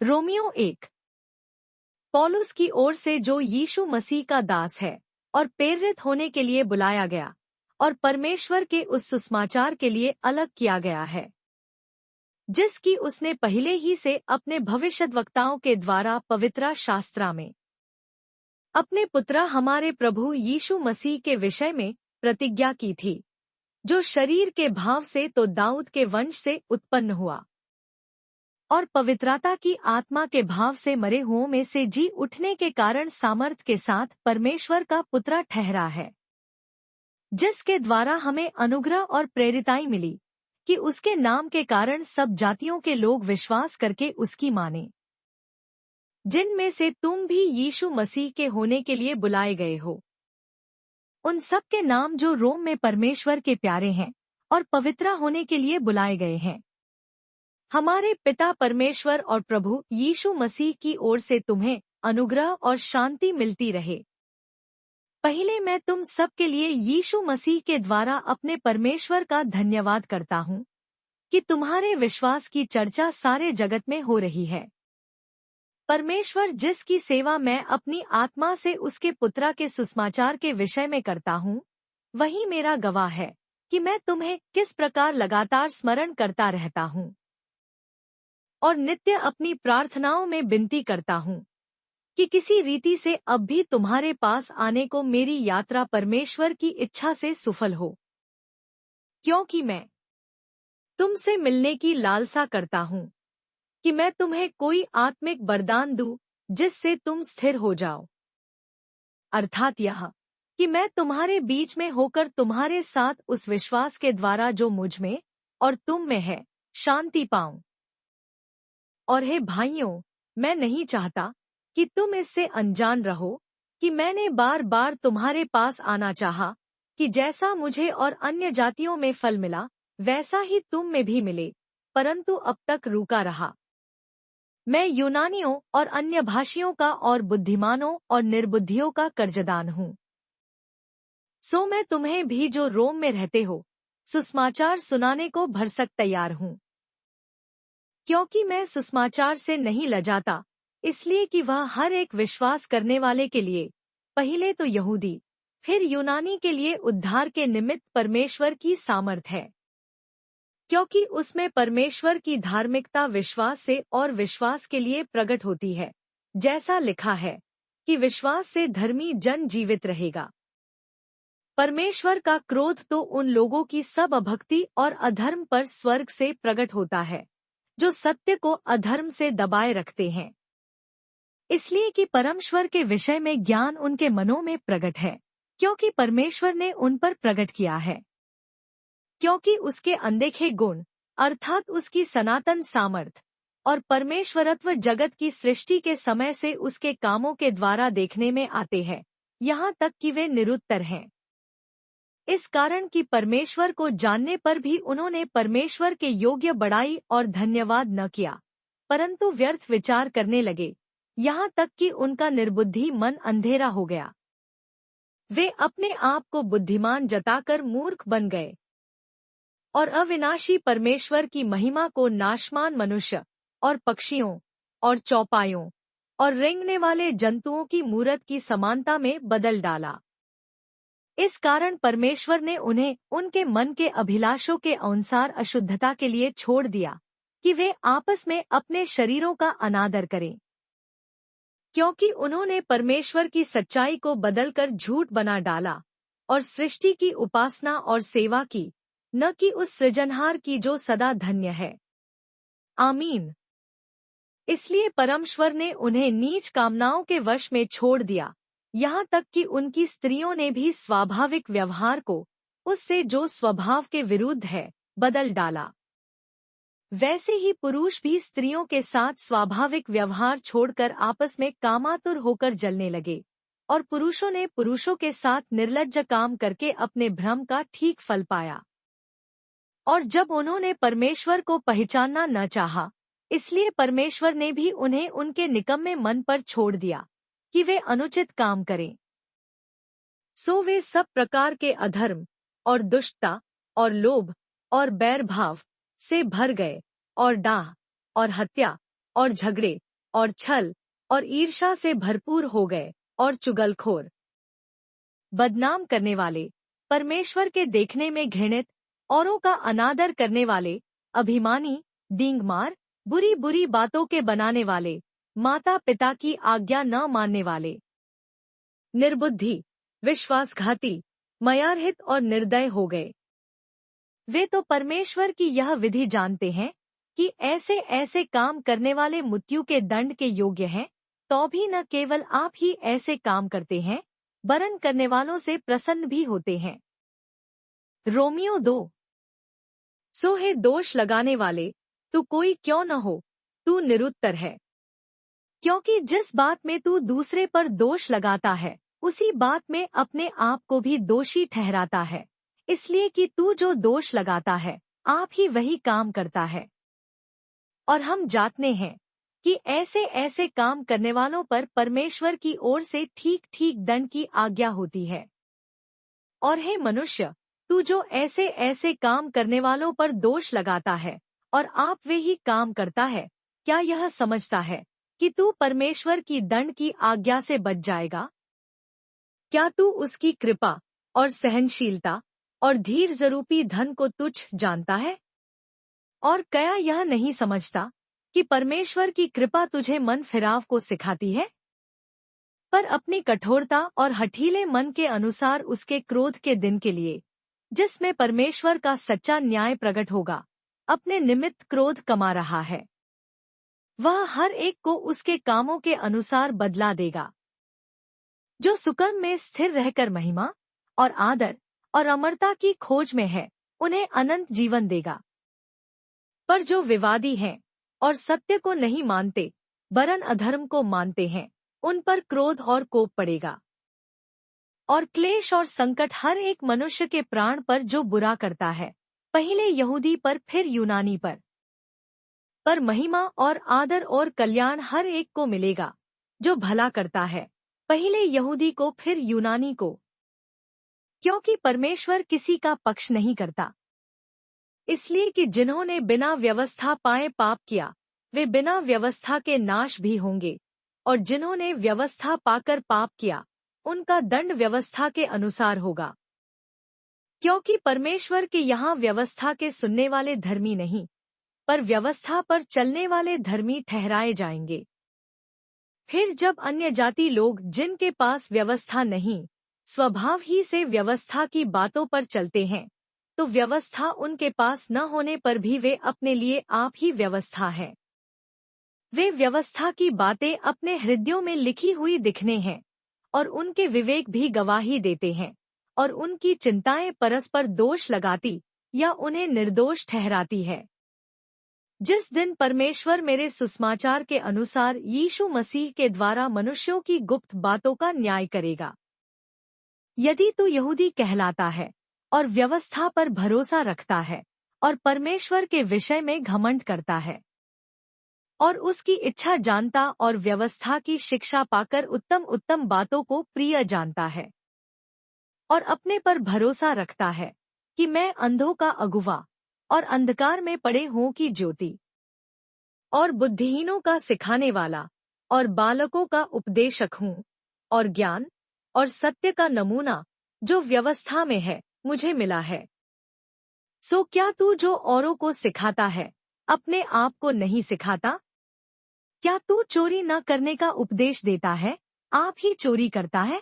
Romeo 1। पौलुस की ओर से जो यीशु मसीह का दास है और प्रेरित होने के लिए बुलाया गया और परमेश्वर के उस सुसमाचार के लिए अलग किया गया है, जिसकी उसने पहले ही से अपने भविष्यद्वक्ताओं के द्वारा पवित्र शास्त्रा में अपने पुत्र हमारे प्रभु यीशु मसीह के विषय में प्रतिज्ञा की थी, जो शरीर के भाव से तो दाऊद के वंश से उत्पन्न हुआ और पवित्रता की आत्मा के भाव से मरे हुओं में से जी उठने के कारण सामर्थ के साथ परमेश्वर का पुत्र ठहरा है, जिसके द्वारा हमें अनुग्रह और प्रेरिताई मिली कि उसके नाम के कारण सब जातियों के लोग विश्वास करके उसकी माने, जिनमें से तुम भी यीशु मसीह के होने के लिए बुलाए गए हो, उन सब के नाम जो रोम में परमेश्वर के प्यारे हैं और पवित्र होने के लिए बुलाए गए हैं। हमारे पिता परमेश्वर और प्रभु यीशु मसीह की ओर से तुम्हें अनुग्रह और शांति मिलती रहे। पहले मैं तुम सब के लिए यीशु मसीह के द्वारा अपने परमेश्वर का धन्यवाद करता हूँ कि तुम्हारे विश्वास की चर्चा सारे जगत में हो रही है। परमेश्वर जिसकी सेवा मैं अपनी आत्मा से उसके पुत्र के सुसमाचार के विषय में करता हूँ, वही मेरा गवाह है कि मैं तुम्हें किस प्रकार लगातार स्मरण करता रहता हूँ और नित्य अपनी प्रार्थनाओं में विनती करता हूँ कि किसी रीति से अब भी तुम्हारे पास आने को मेरी यात्रा परमेश्वर की इच्छा से सफल हो, क्योंकि मैं तुमसे मिलने की लालसा करता हूँ कि मैं तुम्हें कोई आत्मिक वरदान दूं जिससे तुम स्थिर हो जाओ, अर्थात यह कि मैं तुम्हारे बीच में होकर तुम्हारे साथ उस विश्वास के द्वारा जो मुझ में और तुम में है शांति पाऊं। और हे भाइयों, मैं नहीं चाहता कि तुम इससे अनजान रहो कि मैंने बार बार तुम्हारे पास आना चाहा कि जैसा मुझे और अन्य जातियों में फल मिला वैसा ही तुम में भी मिले, परंतु अब तक रुका रहा। मैं यूनानियों और अन्य भाषियों का और बुद्धिमानों और निर्बुद्धियों का कर्जदान हूँ। सो मैं तुम्हें भी जो रोम में रहते हो सुसमाचार सुनाने को भरसक तैयार हूँ, क्योंकि मैं सुसमाचार से नहीं लजाता, इसलिए कि वह हर एक विश्वास करने वाले के लिए, पहले तो यहूदी फिर यूनानी के लिए उद्धार के निमित्त परमेश्वर की सामर्थ है, क्योंकि उसमें परमेश्वर की धार्मिकता विश्वास से और विश्वास के लिए प्रकट होती है, जैसा लिखा है कि विश्वास से धर्मी जन जीवित रहेगा। परमेश्वर का क्रोध तो उन लोगों की सब अभक्ति और अधर्म पर स्वर्ग से प्रकट होता है, जो सत्य को अधर्म से दबाए रखते हैं, इसलिए कि परमेश्वर के विषय में ज्ञान उनके मनों में प्रकट है, क्योंकि परमेश्वर ने उन पर प्रकट किया है। क्योंकि उसके अनदेखे गुण अर्थात उसकी सनातन सामर्थ और परमेश्वरत्व जगत की सृष्टि के समय से उसके कामों के द्वारा देखने में आते हैं, यहाँ तक कि वे निरुत्तर हैं। इस कारण कि परमेश्वर को जानने पर भी उन्होंने परमेश्वर के योग्य बड़ाई और धन्यवाद न किया, परंतु व्यर्थ विचार करने लगे, यहाँ तक कि उनका निर्बुद्धि मन अंधेरा हो गया। वे अपने आप को बुद्धिमान जताकर मूर्ख बन गए और अविनाशी परमेश्वर की महिमा को नाशमान मनुष्य और पक्षियों और चौपायों और रेंगने वाले जंतुओं की मूरत की समानता में बदल डाला। इस कारण परमेश्वर ने उन्हें उनके मन के अभिलाषों के अनुसार अशुद्धता के लिए छोड़ दिया कि वे आपस में अपने शरीरों का अनादर करें, क्योंकि उन्होंने परमेश्वर की सच्चाई को बदलकर झूठ बना डाला और सृष्टि की उपासना और सेवा की, न कि उस सृजनहार की जो सदा धन्य है। आमीन। इसलिए परमेश्वर ने उन्हें नीच कामनाओं के वश में छोड़ दिया, यहाँ तक कि उनकी स्त्रियों ने भी स्वाभाविक व्यवहार को उससे जो स्वभाव के विरुद्ध है बदल डाला। वैसे ही पुरुष भी स्त्रियों के साथ स्वाभाविक व्यवहार छोड़कर आपस में कामातुर होकर जलने लगे, और पुरुषों ने पुरुषों के साथ निर्लज्ज काम करके अपने भ्रम का ठीक फल पाया। और जब उन्होंने परमेश्वर को पहचानना न चाहा, इसलिए परमेश्वर ने भी उन्हें उनके निकम्मे मन पर छोड़ दिया कि वे अनुचित काम करें। सो वे सब प्रकार के अधर्म और दुष्टता और लोभ और बैरभाव से भर गए और डाह और हत्या और झगड़े और छल और ईर्ष्या से भरपूर हो गए और चुगलखोर, बदनाम करने वाले, परमेश्वर के देखने में घृणित, औरों का अनादर करने वाले, अभिमानी, डींगमार, बुरी बुरी बातों के बनाने वाले, माता पिता की आज्ञा न मानने वाले, निर्बुद्धि, विश्वासघाती, मयारहित और निर्दय हो गए। वे तो परमेश्वर की यह विधि जानते हैं कि ऐसे ऐसे काम करने वाले मृत्यु के दंड के योग्य हैं, तो भी न केवल आप ही ऐसे काम करते हैं, वरन करने वालों से प्रसन्न भी होते हैं। रोमियो 2। सो है दोष लगाने वाले, तू कोई क्यों न हो, तू निरुत्तर है, क्योंकि जिस बात में तू दूसरे पर दोष लगाता है उसी बात में अपने आप को भी दोषी ठहराता है, इसलिए कि तू जो दोष लगाता है आप ही वही काम करता है। और हम जानते हैं कि ऐसे ऐसे काम करने वालों पर परमेश्वर की ओर से ठीक ठीक दंड की आज्ञा होती है। और हे मनुष्य, तू जो ऐसे ऐसे काम करने वालों पर दोष लगाता है और आप वे ही काम करता है, क्या यह समझता है कि तू परमेश्वर की दंड की आज्ञा से बच जाएगा? क्या तू उसकी कृपा और सहनशीलता और धीर्य रूपी धन को तुच्छ जानता है? और क्या यह नहीं समझता कि परमेश्वर की कृपा तुझे मन फिराव को सिखाती है? पर अपनी कठोरता और हठीले मन के अनुसार उसके क्रोध के दिन के लिए, जिसमें परमेश्वर का सच्चा न्याय प्रकट होगा, अपने निमित्त क्रोध कमा रहा है। वह हर एक को उसके कामों के अनुसार बदला देगा। जो सुकर्म में स्थिर रहकर महिमा और आदर और अमरता की खोज में है, उन्हें अनंत जीवन देगा। पर जो विवादी हैं और सत्य को नहीं मानते वरन अधर्म को मानते हैं, उन पर क्रोध और कोप पड़ेगा। और क्लेश और संकट हर एक मनुष्य के प्राण पर जो बुरा करता है, पहले यहूदी पर फिर यूनानी पर महिमा और आदर और कल्याण हर एक को मिलेगा जो भला करता है, पहले यहूदी को फिर यूनानी को, क्योंकि परमेश्वर किसी का पक्ष नहीं करता। इसलिए कि जिन्होंने बिना व्यवस्था पाए पाप किया, वे बिना व्यवस्था के नाश भी होंगे, और जिन्होंने व्यवस्था पाकर पाप किया, उनका दंड व्यवस्था के अनुसार होगा। क्योंकि परमेश्वर के यहाँ व्यवस्था के सुनने वाले धर्मी नहीं, पर व्यवस्था पर चलने वाले धर्मी ठहराए जाएंगे। फिर जब अन्य जाति लोग जिनके पास व्यवस्था नहीं, स्वभाव ही से व्यवस्था की बातों पर चलते हैं, तो व्यवस्था उनके पास न होने पर भी वे अपने लिए आप ही व्यवस्था है। वे व्यवस्था की बातें अपने हृदयों में लिखी हुई दिखने हैं, और उनके विवेक भी गवाही देते हैं, और उनकी चिंताएं परस्पर दोष लगाती या उन्हें निर्दोष ठहराती है। जिस दिन परमेश्वर मेरे सुसमाचार के अनुसार यीशु मसीह के द्वारा मनुष्यों की गुप्त बातों का न्याय करेगा। यदि तू यहूदी कहलाता है और व्यवस्था पर भरोसा रखता है और परमेश्वर के विषय में घमंड करता है और उसकी इच्छा जानता और व्यवस्था की शिक्षा पाकर उत्तम उत्तम बातों को प्रिय जानता है और अपने पर भरोसा रखता है कि मैं अंधों का अगुवा और अंधकार में पड़े हों की ज्योति और बुद्धिहीनों का सिखाने वाला और बालकों का उपदेशक हूँ और ज्ञान और सत्य का नमूना जो व्यवस्था में है मुझे मिला है। सो क्या तू जो औरों को सिखाता है अपने आप को नहीं सिखाता? क्या तू चोरी न करने का उपदेश देता है, आप ही चोरी करता है?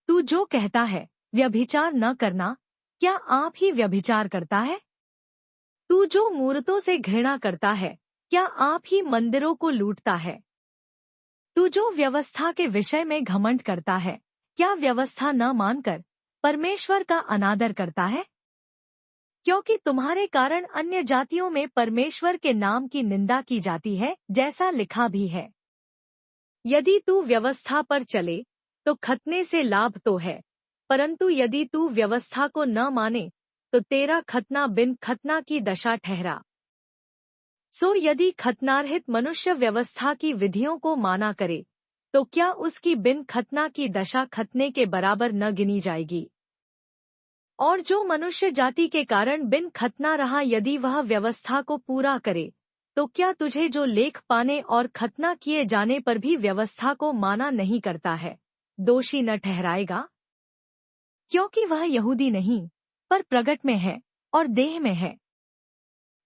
तू जो कहता है व्यभिचार न करना, क्या आप ही व्यभिचार करता है? तू जो मूर्तों से घृणा करता है, क्या आप ही मंदिरों को लूटता है? तू जो व्यवस्था के विषय में घमंड करता है, क्या व्यवस्था न मानकर परमेश्वर का अनादर करता है? क्योंकि तुम्हारे कारण अन्य जातियों में परमेश्वर के नाम की निंदा की जाती है, जैसा लिखा भी है। यदि तू व्यवस्था पर चले तो खतने से लाभ तो है, परंतु यदि तू व्यवस्था को न माने तो तेरा खतना बिन खतना की दशा ठहरा। सो यदि खतनारहित मनुष्य व्यवस्था की विधियों को माना करे, तो क्या उसकी बिन खतना की दशा खतने के बराबर न गिनी जाएगी? और जो मनुष्य जाति के कारण बिन खतना रहा, यदि वह व्यवस्था को पूरा करे, तो क्या तुझे जो लेख पाने और खतना किए जाने पर भी व्यवस्था को माना नहीं करता है, दोषी न ठहराएगा? क्योंकि वह यहूदी नहीं, पर प्रगट में है और देह में है।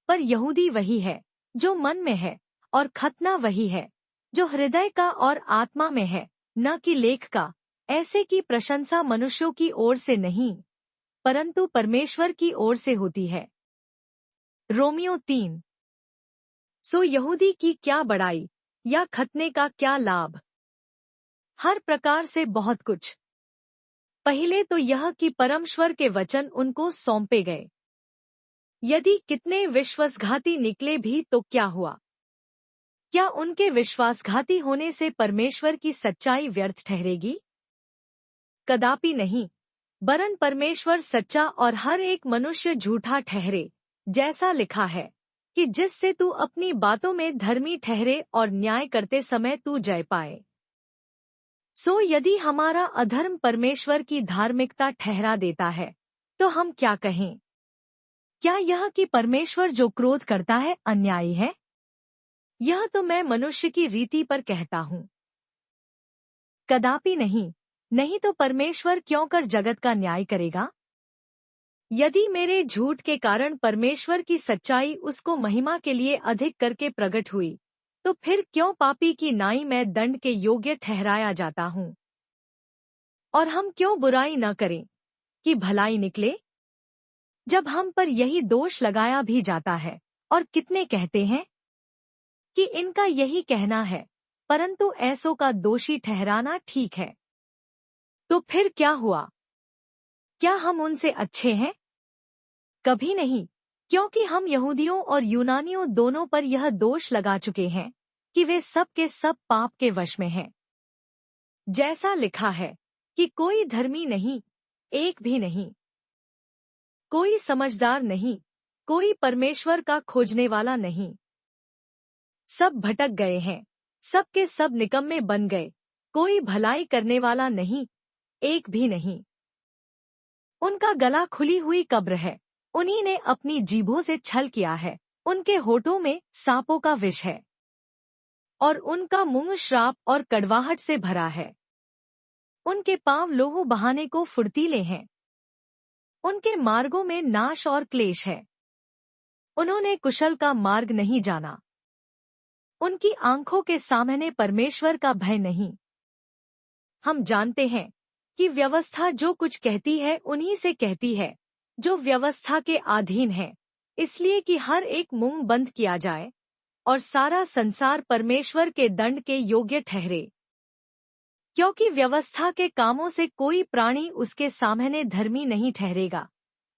पर यहूदी वही है जो मन में है, और खतना वही है जो हृदय का और आत्मा में है, न कि लेख का। ऐसे की प्रशंसा मनुष्यों की ओर से नहीं, परंतु परमेश्वर की ओर से होती है। रोमियो 3। सो यहूदी की क्या बड़ाई, या खतने का क्या लाभ? हर प्रकार से बहुत कुछ। पहले तो यह कि परमेश्वर के वचन उनको सौंपे गए। यदि कितने विश्वासघाती निकले भी तो क्या हुआ? क्या उनके विश्वासघाती होने से परमेश्वर की सच्चाई व्यर्थ ठहरेगी? कदापि नहीं, वरन परमेश्वर सच्चा और हर एक मनुष्य झूठा ठहरे, जैसा लिखा है कि जिससे तू अपनी बातों में धर्मी ठहरे और न्याय करते समय तू जय पाए। सो यदि हमारा अधर्म परमेश्वर की धार्मिकता ठहरा देता है, तो हम क्या कहें? क्या यह कि परमेश्वर जो क्रोध करता है अन्यायी है? यह तो मैं मनुष्य की रीति पर कहता हूँ। कदापि नहीं, नहीं तो परमेश्वर क्यों कर जगत का न्याय करेगा? यदि मेरे झूठ के कारण परमेश्वर की सच्चाई उसको महिमा के लिए अधिक करके प्रकट हुई, तो फिर क्यों पापी की नाई में दंड के योग्य ठहराया जाता हूँ? और हम क्यों बुराई न करें कि भलाई निकले? जब हम पर यही दोष लगाया भी जाता है, और कितने कहते हैं कि इनका यही कहना है, परंतु ऐसों का दोषी ठहराना ठीक है। तो फिर क्या हुआ? क्या हम उनसे अच्छे हैं? कभी नहीं, क्योंकि हम यहूदियों और यूनानियों दोनों पर यह दोष लगा चुके हैं कि वे सब के सब पाप के वश में हैं। जैसा लिखा है कि कोई धर्मी नहीं, एक भी नहीं, कोई समझदार नहीं, कोई परमेश्वर का खोजने वाला नहीं। सब भटक गए हैं, सब के सब निकम्मे बन गए, कोई भलाई करने वाला नहीं, एक भी नहीं। उनका गला खुली हुई कब्र है, उन्हीं ने अपनी जीभों से छल किया है, उनके होठों में सांपों का विष है, और उनका मुंह श्राप और कड़वाहट से भरा है। उनके पांव लोहू बहाने को फुर्तीले हैं, उनके मार्गों में नाश और क्लेश है। उन्होंने कुशल का मार्ग नहीं जाना, उनकी आंखों के सामने परमेश्वर का भय नहीं। हम जानते हैं कि व्यवस्था जो कुछ कहती है उन्हीं से कहती है जो व्यवस्था के अधीन है, इसलिए कि हर एक मुंह बंद किया जाए और सारा संसार परमेश्वर के दंड के योग्य ठहरे। क्योंकि व्यवस्था के कामों से कोई प्राणी उसके सामने धर्मी नहीं ठहरेगा,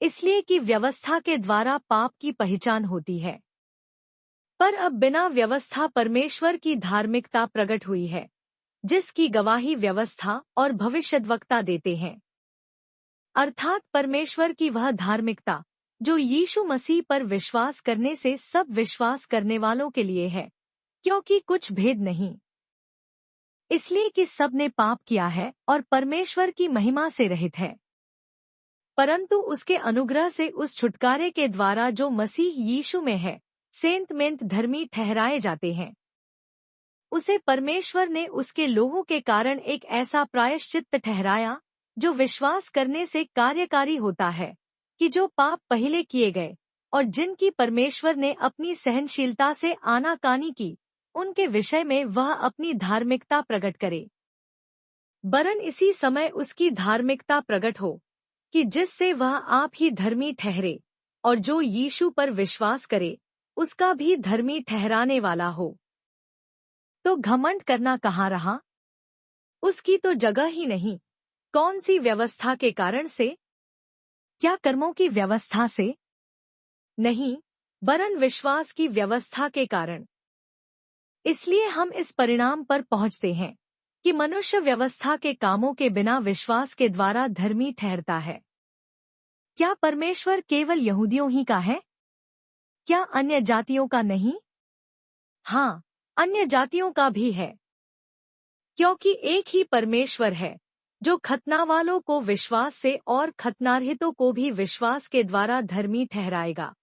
इसलिए कि व्यवस्था के द्वारा पाप की पहचान होती है। पर अब बिना व्यवस्था परमेश्वर की धार्मिकता प्रकट हुई है, जिसकी गवाही व्यवस्था और भविष्यद्वक्ता देते हैं, अर्थात परमेश्वर की वह धार्मिकता जो यीशु मसीह पर विश्वास करने से सब विश्वास करने वालों के लिए है, क्योंकि कुछ भेद नहीं, इसलिए कि सब ने पाप किया है और परमेश्वर की महिमा से रहित है, परंतु उसके अनुग्रह से उस छुटकारे के द्वारा जो मसीह यीशु में है, सेंतमेंत धर्मी ठहराए जाते हैं। उसे परमेश्वर ने उसके लोगों के कारण एक ऐसा प्रायश्चित्त ठहराया जो विश्वास करने से कार्यकारी होता है, कि जो पाप पहले किए गए और जिनकी परमेश्वर ने अपनी सहनशीलता से आनाकानी की, उनके विषय में वह अपनी धार्मिकता प्रकट करे। वरन इसी समय उसकी धार्मिकता प्रकट हो कि जिससे वह आप ही धर्मी ठहरे, और जो यीशु पर विश्वास करे उसका भी धर्मी ठहराने वाला हो। तो घमंड करना कहाँ रहा? उसकी तो जगह ही नहीं। कौन सी व्यवस्था के कारण से? क्या कर्मों की व्यवस्था से? नहीं, वरन विश्वास की व्यवस्था के कारण। इसलिए हम इस परिणाम पर पहुंचते हैं कि मनुष्य व्यवस्था के कामों के बिना विश्वास के द्वारा धर्मी ठहरता है। क्या परमेश्वर केवल यहूदियों ही का है? क्या अन्य जातियों का नहीं? हाँ, अन्य जातियों का भी है, क्योंकि एक ही परमेश्वर है जो खतना वालों को विश्वास से और खतनारहितों को भी विश्वास के द्वारा धर्मी ठहराएगा।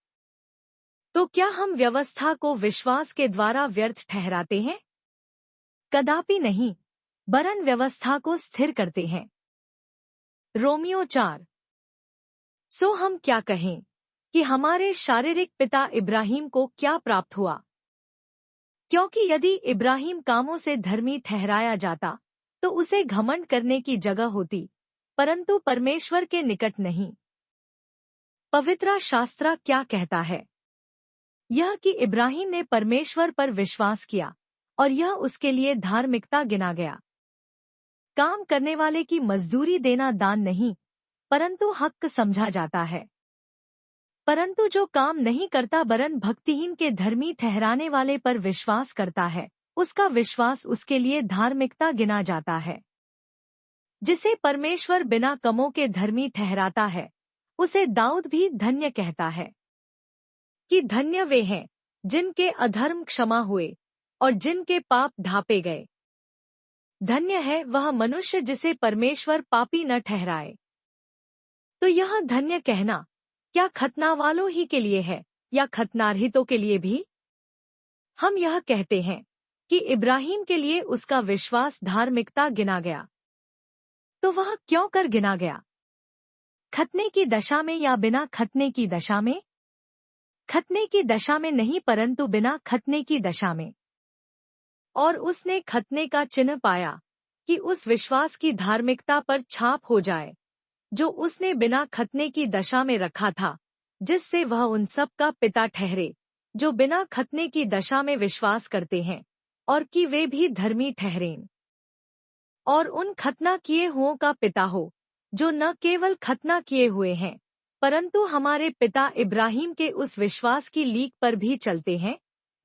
तो क्या हम व्यवस्था को विश्वास के द्वारा व्यर्थ ठहराते हैं? कदापि नहीं, वरन व्यवस्था को स्थिर करते हैं। रोमियो 4। सो हम क्या कहें कि हमारे शारीरिक पिता इब्राहिम को क्या प्राप्त हुआ? क्योंकि यदि इब्राहिम कामों से धर्मी ठहराया जाता तो उसे घमंड करने की जगह होती, परंतु परमेश्वर के निकट नहीं। पवित्र शास्त्र क्या कहता है? यह कि इब्राहिम ने परमेश्वर पर विश्वास किया और यह उसके लिए धार्मिकता गिना गया। काम करने वाले की मजदूरी देना दान नहीं, परंतु हक समझा जाता है। परंतु जो काम नहीं करता वरन भक्तिहीन के धर्मी ठहराने वाले पर विश्वास करता है, उसका विश्वास उसके लिए धार्मिकता गिना जाता है। जिसे परमेश्वर बिना कमों के धर्मी ठहराता है, उसे दाऊद भी धन्य कहता है कि धन्य वे हैं जिनके अधर्म क्षमा हुए और जिनके पाप ढांपे गए। धन्य है वह मनुष्य जिसे परमेश्वर पापी न ठहराए। तो यह धन्य कहना क्या खतना वालों ही के लिए है या खतनारहितों के लिए भी? हम यह कहते हैं कि इब्राहिम के लिए उसका विश्वास धार्मिकता गिना गया। तो वह क्यों कर गिना गया? खतने की दशा में या बिना खतने की दशा में? खतने की दशा में नहीं, परंतु बिना खतने की दशा में। और उसने खतने का चिन्ह पाया कि उस विश्वास की धार्मिकता पर छाप हो जाए जो उसने बिना खतने की दशा में रखा था, जिससे वह उन सब का पिता ठहरे जो बिना खतने की दशा में विश्वास करते हैं, और कि वे भी धर्मी ठहरें। और उन खतना किए हुओं का पिता हो जो न केवल खतना किए हुए हैं, परंतु हमारे पिता इब्राहिम के उस विश्वास की लीक पर भी चलते हैं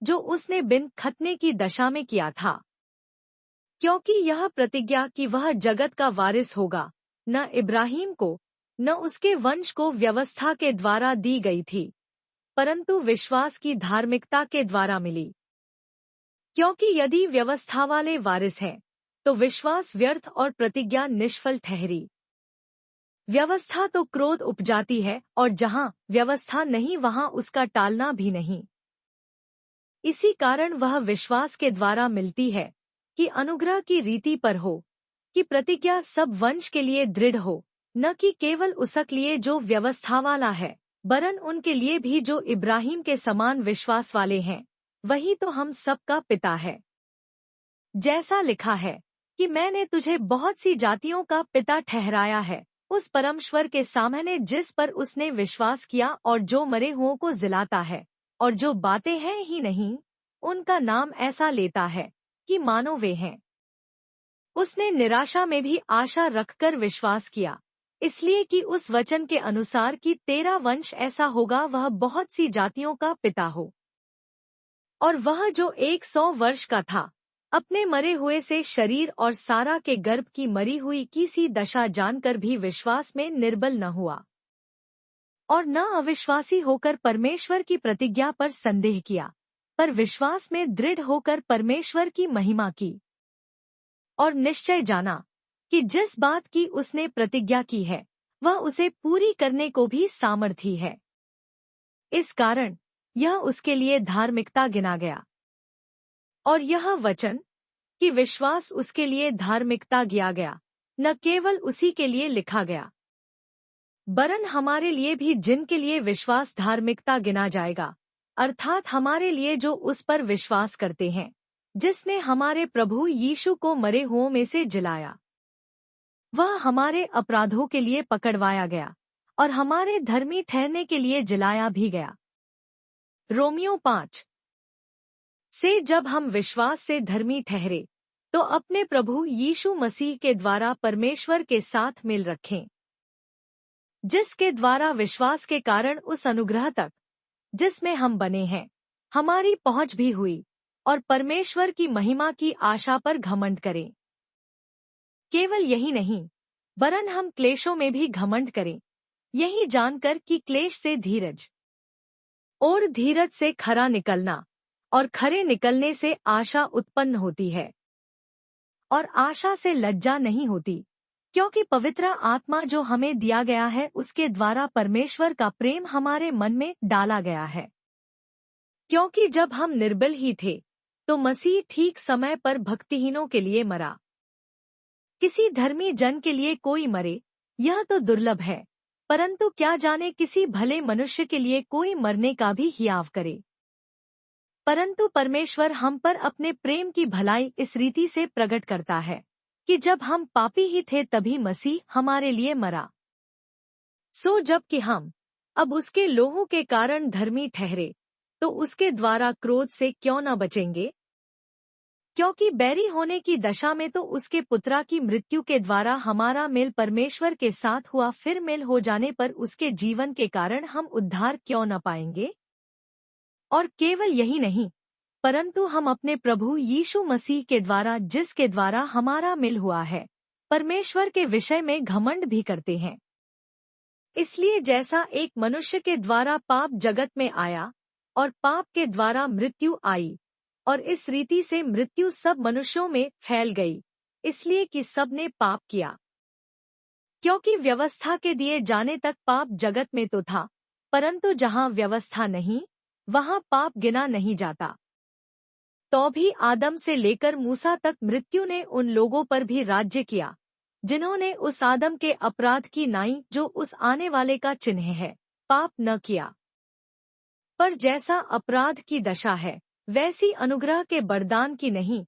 जो उसने बिन खतने की दशा में किया था। क्योंकि यह प्रतिज्ञा कि वह जगत का वारिस होगा न इब्राहिम को न उसके वंश को व्यवस्था के द्वारा दी गई थी, परंतु विश्वास की धार्मिकता के द्वारा मिली। क्योंकि यदि व्यवस्था वाले वारिस हैं, तो विश्वास व्यर्थ और प्रतिज्ञा निष्फल ठहरी। व्यवस्था तो क्रोध उपजाती है, और जहाँ व्यवस्था नहीं वहाँ उसका टालना भी नहीं। इसी कारण वह विश्वास के द्वारा मिलती है कि अनुग्रह की रीति पर हो, कि प्रतिज्ञा सब वंश के लिए दृढ़ हो, न कि केवल उसक लिए जो व्यवस्था वाला है, वरन उनके लिए भी जो इब्राहिम के समान विश्वास वाले हैं। वही तो हम सबका पिता है। जैसा लिखा है कि मैंने तुझे बहुत सी जातियों का पिता ठहराया है, उस परमेश्वर के सामने जिस पर उसने विश्वास किया और जो मरे हुओं को जिलाता है और जो बातें हैं ही नहीं, उनका नाम ऐसा लेता है कि मानो वे हैं। उसने निराशा में भी आशा रखकर विश्वास किया, इसलिए कि उस वचन के अनुसार कि तेरा वंश ऐसा होगा, वह बहुत सी जातियों का पिता हो। और वह जो 100 वर्ष का था, अपने मरे हुए से शरीर और सारा के गर्भ की मरी हुई की सी दशा जानकर भी विश्वास में निर्बल न हुआ, और न अविश्वासी होकर परमेश्वर की प्रतिज्ञा पर संदेह किया, पर विश्वास में दृढ़ होकर परमेश्वर की महिमा की, और निश्चय जाना कि जिस बात की उसने प्रतिज्ञा की है वह उसे पूरी करने को भी सामर्थी है। इस कारण यह उसके लिए धार्मिकता गिना गया। और यह वचन कि विश्वास उसके लिए धार्मिकता किया गया, न केवल उसी के लिए लिखा गया, वरन हमारे लिए भी, जिनके लिए विश्वास धार्मिकता गिना जाएगा, अर्थात हमारे लिए जो उस पर विश्वास करते हैं जिसने हमारे प्रभु यीशु को मरे हुओं में से जिलाया। वह हमारे अपराधों के लिए पकड़वाया गया और हमारे धर्मी ठहरने के लिए जिलाया भी गया। रोमियो 5 से जब हम विश्वास से धर्मी ठहरे तो अपने प्रभु यीशु मसीह के द्वारा परमेश्वर के साथ मिल रखें, जिसके द्वारा विश्वास के कारण उस अनुग्रह तक जिसमें हम बने हैं हमारी पहुंच भी हुई, और परमेश्वर की महिमा की आशा पर घमंड करें। केवल यही नहीं, वरन हम क्लेशों में भी घमंड करें, यही जानकर कि क्लेश से धीरज, और धीरज से खरा निकलना, और खरे निकलने से आशा उत्पन्न होती है, और आशा से लज्जा नहीं होती, क्योंकि पवित्र आत्मा जो हमें दिया गया है उसके द्वारा परमेश्वर का प्रेम हमारे मन में डाला गया है। क्योंकि जब हम निर्बल ही थे तो मसीह ठीक समय पर भक्तिहीनों के लिए मरा। किसी धर्मी जन के लिए कोई मरे, यह तो दुर्लभ है, परंतु क्या जाने किसी भले मनुष्य के लिए कोई मरने का भी हियाव करे। परंतु परमेश्वर हम पर अपने प्रेम की भलाई इस रीति से प्रकट करता है कि जब हम पापी ही थे तभी मसीह हमारे लिए मरा। सो जबकि हम अब उसके लोहों के कारण धर्मी ठहरे, तो उसके द्वारा क्रोध से क्यों न बचेंगे? क्योंकि बैरी होने की दशा में तो उसके पुत्रा की मृत्यु के द्वारा हमारा मेल परमेश्वर के साथ हुआ, फिर मेल हो जाने पर उसके जीवन के कारण हम उद्धार क्यों न पाएंगे? और केवल यही नहीं, परंतु हम अपने प्रभु यीशु मसीह के द्वारा, जिसके द्वारा हमारा मिल हुआ है, परमेश्वर के विषय में घमंड भी करते हैं। इसलिए जैसा एक मनुष्य के द्वारा पाप जगत में आया और पाप के द्वारा मृत्यु आई, और इस रीति से मृत्यु सब मनुष्यों में फैल गई, इसलिए कि सब ने पाप किया। क्योंकि व्यवस्था के दिए जाने तक पाप जगत में तो था, परंतु जहाँ व्यवस्था नहीं वहाँ पाप गिना नहीं जाता। तो भी आदम से लेकर मूसा तक मृत्यु ने उन लोगों पर भी राज्य किया जिन्होंने उस आदम के अपराध की नाई, जो उस आने वाले का चिन्ह है, पाप न किया। पर जैसा अपराध की दशा है वैसी अनुग्रह के वरदान की नहीं,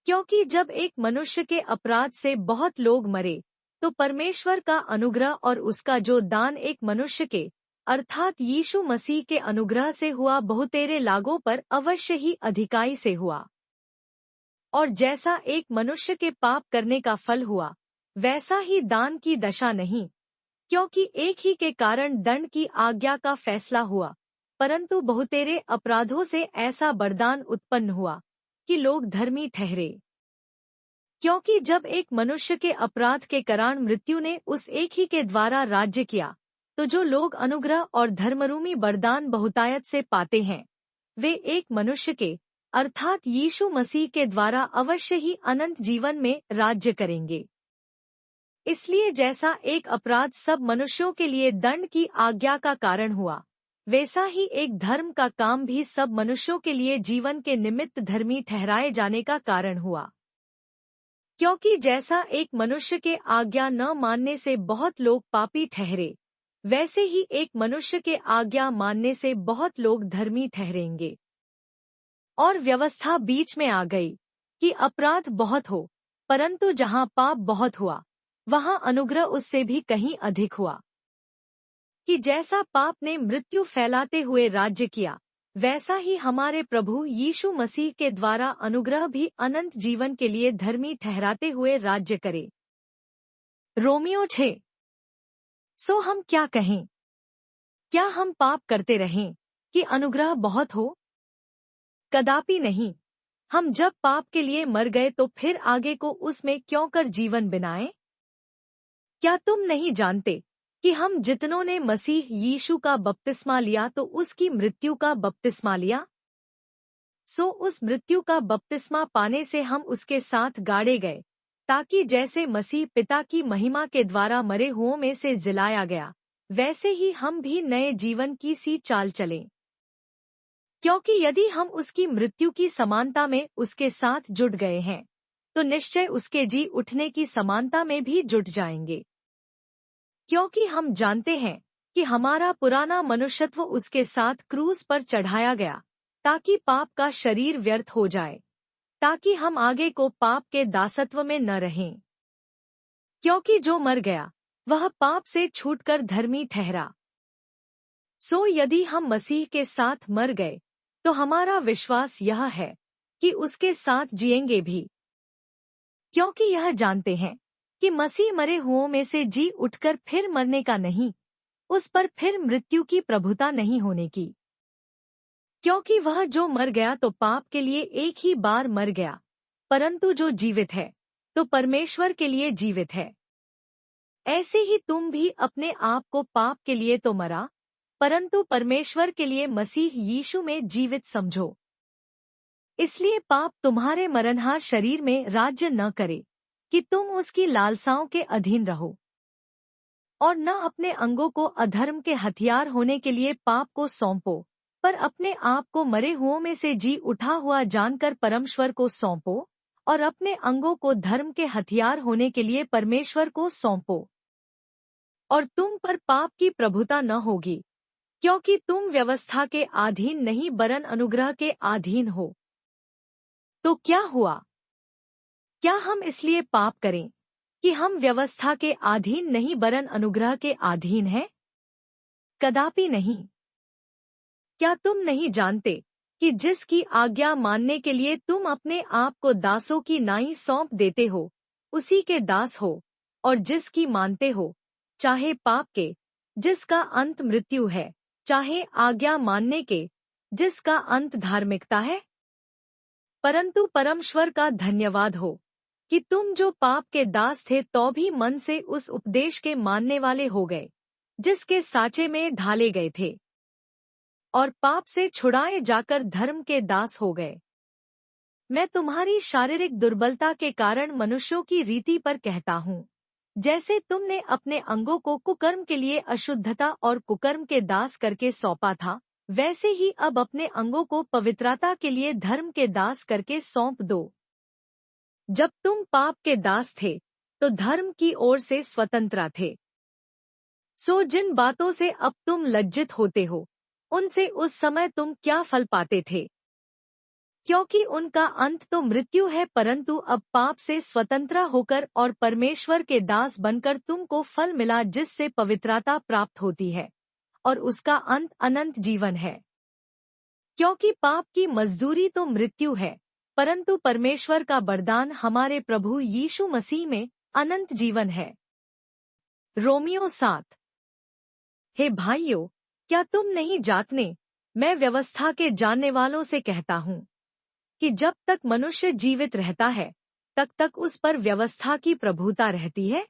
क्योंकि जब एक मनुष्य के अपराध से बहुत लोग मरे, तो परमेश्वर का अनुग्रह और उसका जो दान एक मनुष्य के अर्थात यीशु मसीह के अनुग्रह से हुआ, बहुतेरे लागों पर अवश्य ही अधिकाई से हुआ। और जैसा एक मनुष्य के पाप करने का फल हुआ, वैसा ही दान की दशा नहीं, क्योंकि एक ही के कारण दंड की आज्ञा का फैसला हुआ, परंतु बहुतेरे अपराधों से ऐसा वरदान उत्पन्न हुआ कि लोग धर्मी ठहरे। क्योंकि जब एक मनुष्य के अपराध के कारण मृत्यु ने उस एक ही के द्वारा राज्य किया, तो जो लोग अनुग्रह और धर्मरूमी वरदान बहुतायत से पाते हैं, वे एक मनुष्य के अर्थात यीशु मसीह के द्वारा अवश्य ही अनंत जीवन में राज्य करेंगे। इसलिए जैसा एक अपराध सब मनुष्यों के लिए दंड की आज्ञा का कारण हुआ, वैसा ही एक धर्म का काम भी सब मनुष्यों के लिए जीवन के निमित्त धर्मी ठहराए जाने का कारण हुआ। क्योंकि जैसा एक मनुष्य के आज्ञा न मानने से बहुत लोग पापी ठहरे, वैसे ही एक मनुष्य के आज्ञा मानने से बहुत लोग धर्मी ठहरेंगे। और व्यवस्था बीच में आ गई कि अपराध बहुत हो, परंतु जहाँ पाप बहुत हुआ, वहाँ अनुग्रह उससे भी कहीं अधिक हुआ। कि जैसा पाप ने मृत्यु फैलाते हुए राज्य किया, वैसा ही हमारे प्रभु यीशु मसीह के द्वारा अनुग्रह भी अनंत जीवन के लिए धर्मी ठहराते हुए राज्य करे। रोमियो 6। सो हम क्या कहें? क्या हम पाप करते रहें कि अनुग्रह बहुत हो? कदापि नहीं। हम जब पाप के लिए मर गए तो फिर आगे को उसमें क्यों कर जीवन बिनाएं? क्या तुम नहीं जानते कि हम जितनों ने मसीह यीशु का बपतिस्मा लिया तो उसकी मृत्यु का बपतिस्मा लिया? सो उस मृत्यु का बपतिस्मा पाने से हम उसके साथ गाड़े गए, ताकि जैसे मसीह पिता की महिमा के द्वारा मरे हुओं में से जिलाया गया, वैसे ही हम भी नए जीवन की सी चाल चलें। क्योंकि यदि हम उसकी मृत्यु की समानता में उसके साथ जुट गए हैं, तो निश्चय उसके जी उठने की समानता में भी जुट जाएंगे। क्योंकि हम जानते हैं कि हमारा पुराना मनुष्यत्व उसके साथ क्रूस पर चढ़ाया गया, ताकि पाप का शरीर व्यर्थ हो जाए, ताकि हम आगे को पाप के दासत्व में न रहें। क्योंकि जो मर गया वह पाप से छूटकर धर्मी ठहरा। सो यदि हम मसीह के साथ मर गए, तो हमारा विश्वास यह है कि उसके साथ जिएंगे भी। क्योंकि यह जानते हैं कि मसीह मरे हुओं में से जी उठकर फिर मरने का नहीं, उस पर फिर मृत्यु की प्रभुता नहीं होने की। क्योंकि वह जो मर गया तो पाप के लिए एक ही बार मर गया, परंतु जो जीवित है तो परमेश्वर के लिए जीवित है। ऐसे ही तुम भी अपने आप को पाप के लिए तो मरा, परंतु परमेश्वर के लिए मसीह यीशु में जीवित समझो। इसलिए पाप तुम्हारे मरणहार शरीर में राज्य न करे कि तुम उसकी लालसाओं के अधीन रहो, और न अपने अंगों को अधर्म के हथियार होने के लिए पाप को सौंपो, पर अपने आप को मरे हुओं में से जी उठा हुआ जानकर परमेश्वर को सौंपो और अपने अंगों को धर्म के हथियार होने के लिए परमेश्वर को सौंपो। और तुम पर पाप की प्रभुता न होगी, क्योंकि तुम व्यवस्था के अधीन नहीं वरन अनुग्रह के अधीन हो। तो क्या हुआ? क्या हम इसलिए पाप करें कि हम व्यवस्था के अधीन नहीं वरन अनुग्रह के अधीन हैं? कदापि नहीं। क्या तुम नहीं जानते कि जिसकी आज्ञा मानने के लिए तुम अपने आप को दासों की नाई सौंप देते हो, उसी के दास हो, और जिसकी मानते हो, चाहे पाप के, जिसका अंत मृत्यु है, चाहे आज्ञा मानने के, जिसका अंत धार्मिकता है? परंतु परमेश्वर का धन्यवाद हो कि तुम जो पाप के दास थे तो भी मन से उस उपदेश के मानने वाले हो गए, जिसके साँचे में ढाले गए थे, और पाप से छुड़ाए जाकर धर्म के दास हो गए। मैं तुम्हारी शारीरिक दुर्बलता के कारण मनुष्यों की रीति पर कहता हूँ, जैसे तुमने अपने अंगों को कुकर्म के लिए अशुद्धता और कुकर्म के दास करके सौंपा था, वैसे ही अब अपने अंगों को पवित्रता के लिए धर्म के दास करके सौंप दो। जब तुम पाप के दास थे तो धर्म की ओर से स्वतंत्र थे। सो जिन बातों से अब तुम लज्जित होते हो, उनसे उस समय तुम क्या फल पाते थे? क्योंकि उनका अंत तो मृत्यु है, परंतु अब पाप से स्वतंत्र होकर और परमेश्वर के दास बनकर तुमको फल मिला, जिससे पवित्रता प्राप्त होती है और उसका अंत अनंत जीवन है। क्योंकि पाप की मजदूरी तो मृत्यु है, परंतु परमेश्वर का वरदान हमारे प्रभु यीशु मसीह में अनंत जीवन है। रोमियो 7। हे भाइयों, क्या तुम नहीं जानते, मैं व्यवस्था के जानने वालों से कहता हूँ कि जब तक मनुष्य जीवित रहता है तब तक उस पर व्यवस्था की प्रभुता रहती है।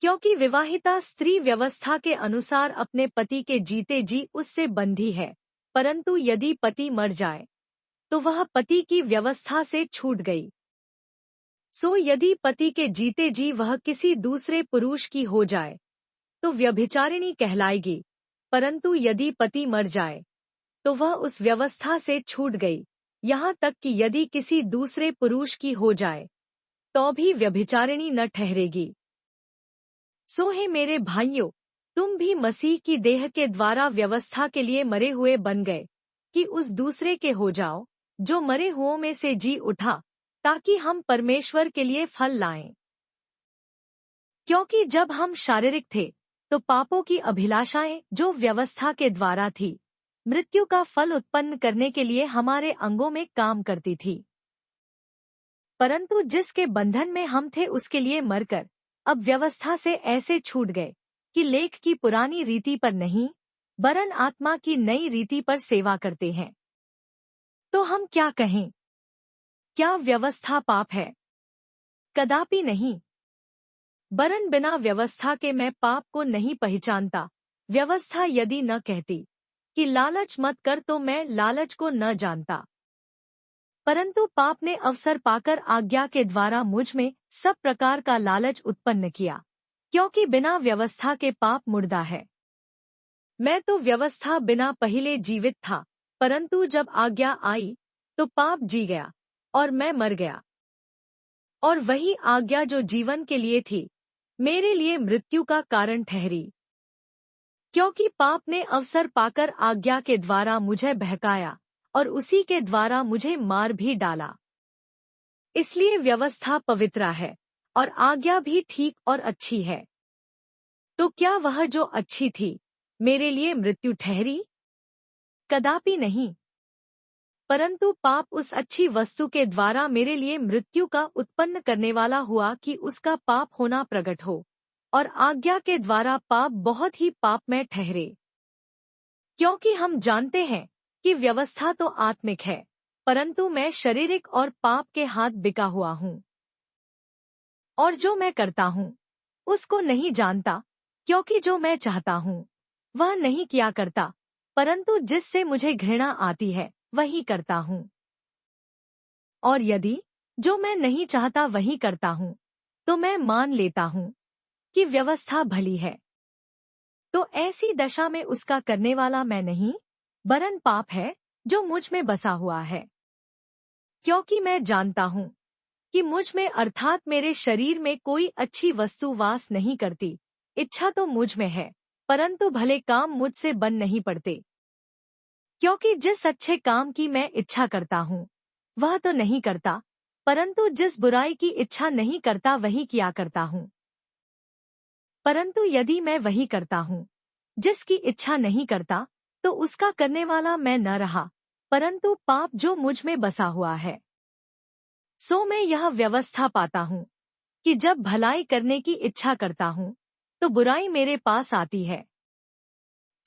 क्योंकि विवाहिता स्त्री व्यवस्था के अनुसार अपने पति के जीते जी उससे बंधी है, परंतु यदि पति मर जाए तो वह पति की व्यवस्था से छूट गई। सो यदि पति के जीते जी वह किसी दूसरे पुरुष की हो जाए तो व्यभिचारिणी कहलाएगी, परंतु यदि पति मर जाए तो वह उस व्यवस्था से छूट गई, यहाँ तक कि यदि किसी दूसरे पुरुष की हो जाए तो भी व्यभिचारिणी न ठहरेगी। सो हे मेरे भाइयों, तुम भी मसीह की देह के द्वारा व्यवस्था के लिए मरे हुए बन गए कि उस दूसरे के हो जाओ जो मरे हुओं में से जी उठा, ताकि हम परमेश्वर के लिए फल लाएं। क्योंकि जब हम शारीरिक थे तो पापों की अभिलाषाएं जो व्यवस्था के द्वारा थी, मृत्यु का फल उत्पन्न करने के लिए हमारे अंगों में काम करती थी। परंतु जिसके बंधन में हम थे उसके लिए मरकर अब व्यवस्था से ऐसे छूट गए कि लेख की पुरानी रीति पर नहीं वरन आत्मा की नई रीति पर सेवा करते हैं। तो हम क्या कहें? क्या व्यवस्था पाप है? कदापि नहीं। वरन बिना व्यवस्था के मैं पाप को नहीं पहचानता। व्यवस्था यदि न कहती कि लालच मत कर तो मैं लालच को न जानता। परंतु पाप ने अवसर पाकर आज्ञा के द्वारा मुझ में सब प्रकार का लालच उत्पन्न किया, क्योंकि बिना व्यवस्था के पाप मुर्दा है। मैं तो व्यवस्था बिना पहले जीवित था, परंतु जब आज्ञा आई तो पाप जी गया और मैं मर गया। और वही आज्ञा जो जीवन के लिए थी, मेरे लिए मृत्यु का कारण ठहरी। क्योंकि पाप ने अवसर पाकर आज्ञा के द्वारा मुझे बहकाया और उसी के द्वारा मुझे मार भी डाला। इसलिए व्यवस्था पवित्र है और आज्ञा भी ठीक और अच्छी है। तो क्या वह जो अच्छी थी मेरे लिए मृत्यु ठहरी? कदापि नहीं। परंतु पाप उस अच्छी वस्तु के द्वारा मेरे लिए मृत्यु का उत्पन्न करने वाला हुआ कि उसका पाप होना प्रकट हो, और आज्ञा के द्वारा पाप बहुत ही पापमय ठहरे। क्योंकि हम जानते हैं कि व्यवस्था तो आत्मिक है, परंतु मैं शारीरिक और पाप के हाथ बिका हुआ हूँ। और जो मैं करता हूँ उसको नहीं जानता, क्योंकि जो मैं चाहता हूँ वह नहीं किया करता, परंतु जिससे मुझे घृणा आती है वही करता हूँ। और यदि जो मैं नहीं चाहता वही करता हूँ तो मैं मान लेता हूँ कि व्यवस्था भली है। तो ऐसी दशा में उसका करने वाला मैं नहीं, वरन पाप है जो मुझ में बसा हुआ है। क्योंकि मैं जानता हूँ कि मुझ में अर्थात मेरे शरीर में कोई अच्छी वस्तु वास नहीं करती। इच्छा तो मुझ में है, परंतु भले काम मुझसे बन नहीं पड़ते। क्योंकि जिस अच्छे काम की मैं इच्छा करता हूँ वह तो नहीं करता, परंतु जिस बुराई की इच्छा नहीं करता वही किया करता हूँ। परंतु यदि मैं वही करता हूँ जिसकी इच्छा नहीं करता, तो उसका करने वाला मैं न रहा, परंतु पाप जो मुझ में बसा हुआ है। सो मैं यह व्यवस्था पाता हूँ कि जब भलाई करने की इच्छा करता हूँ तो बुराई मेरे पास आती है।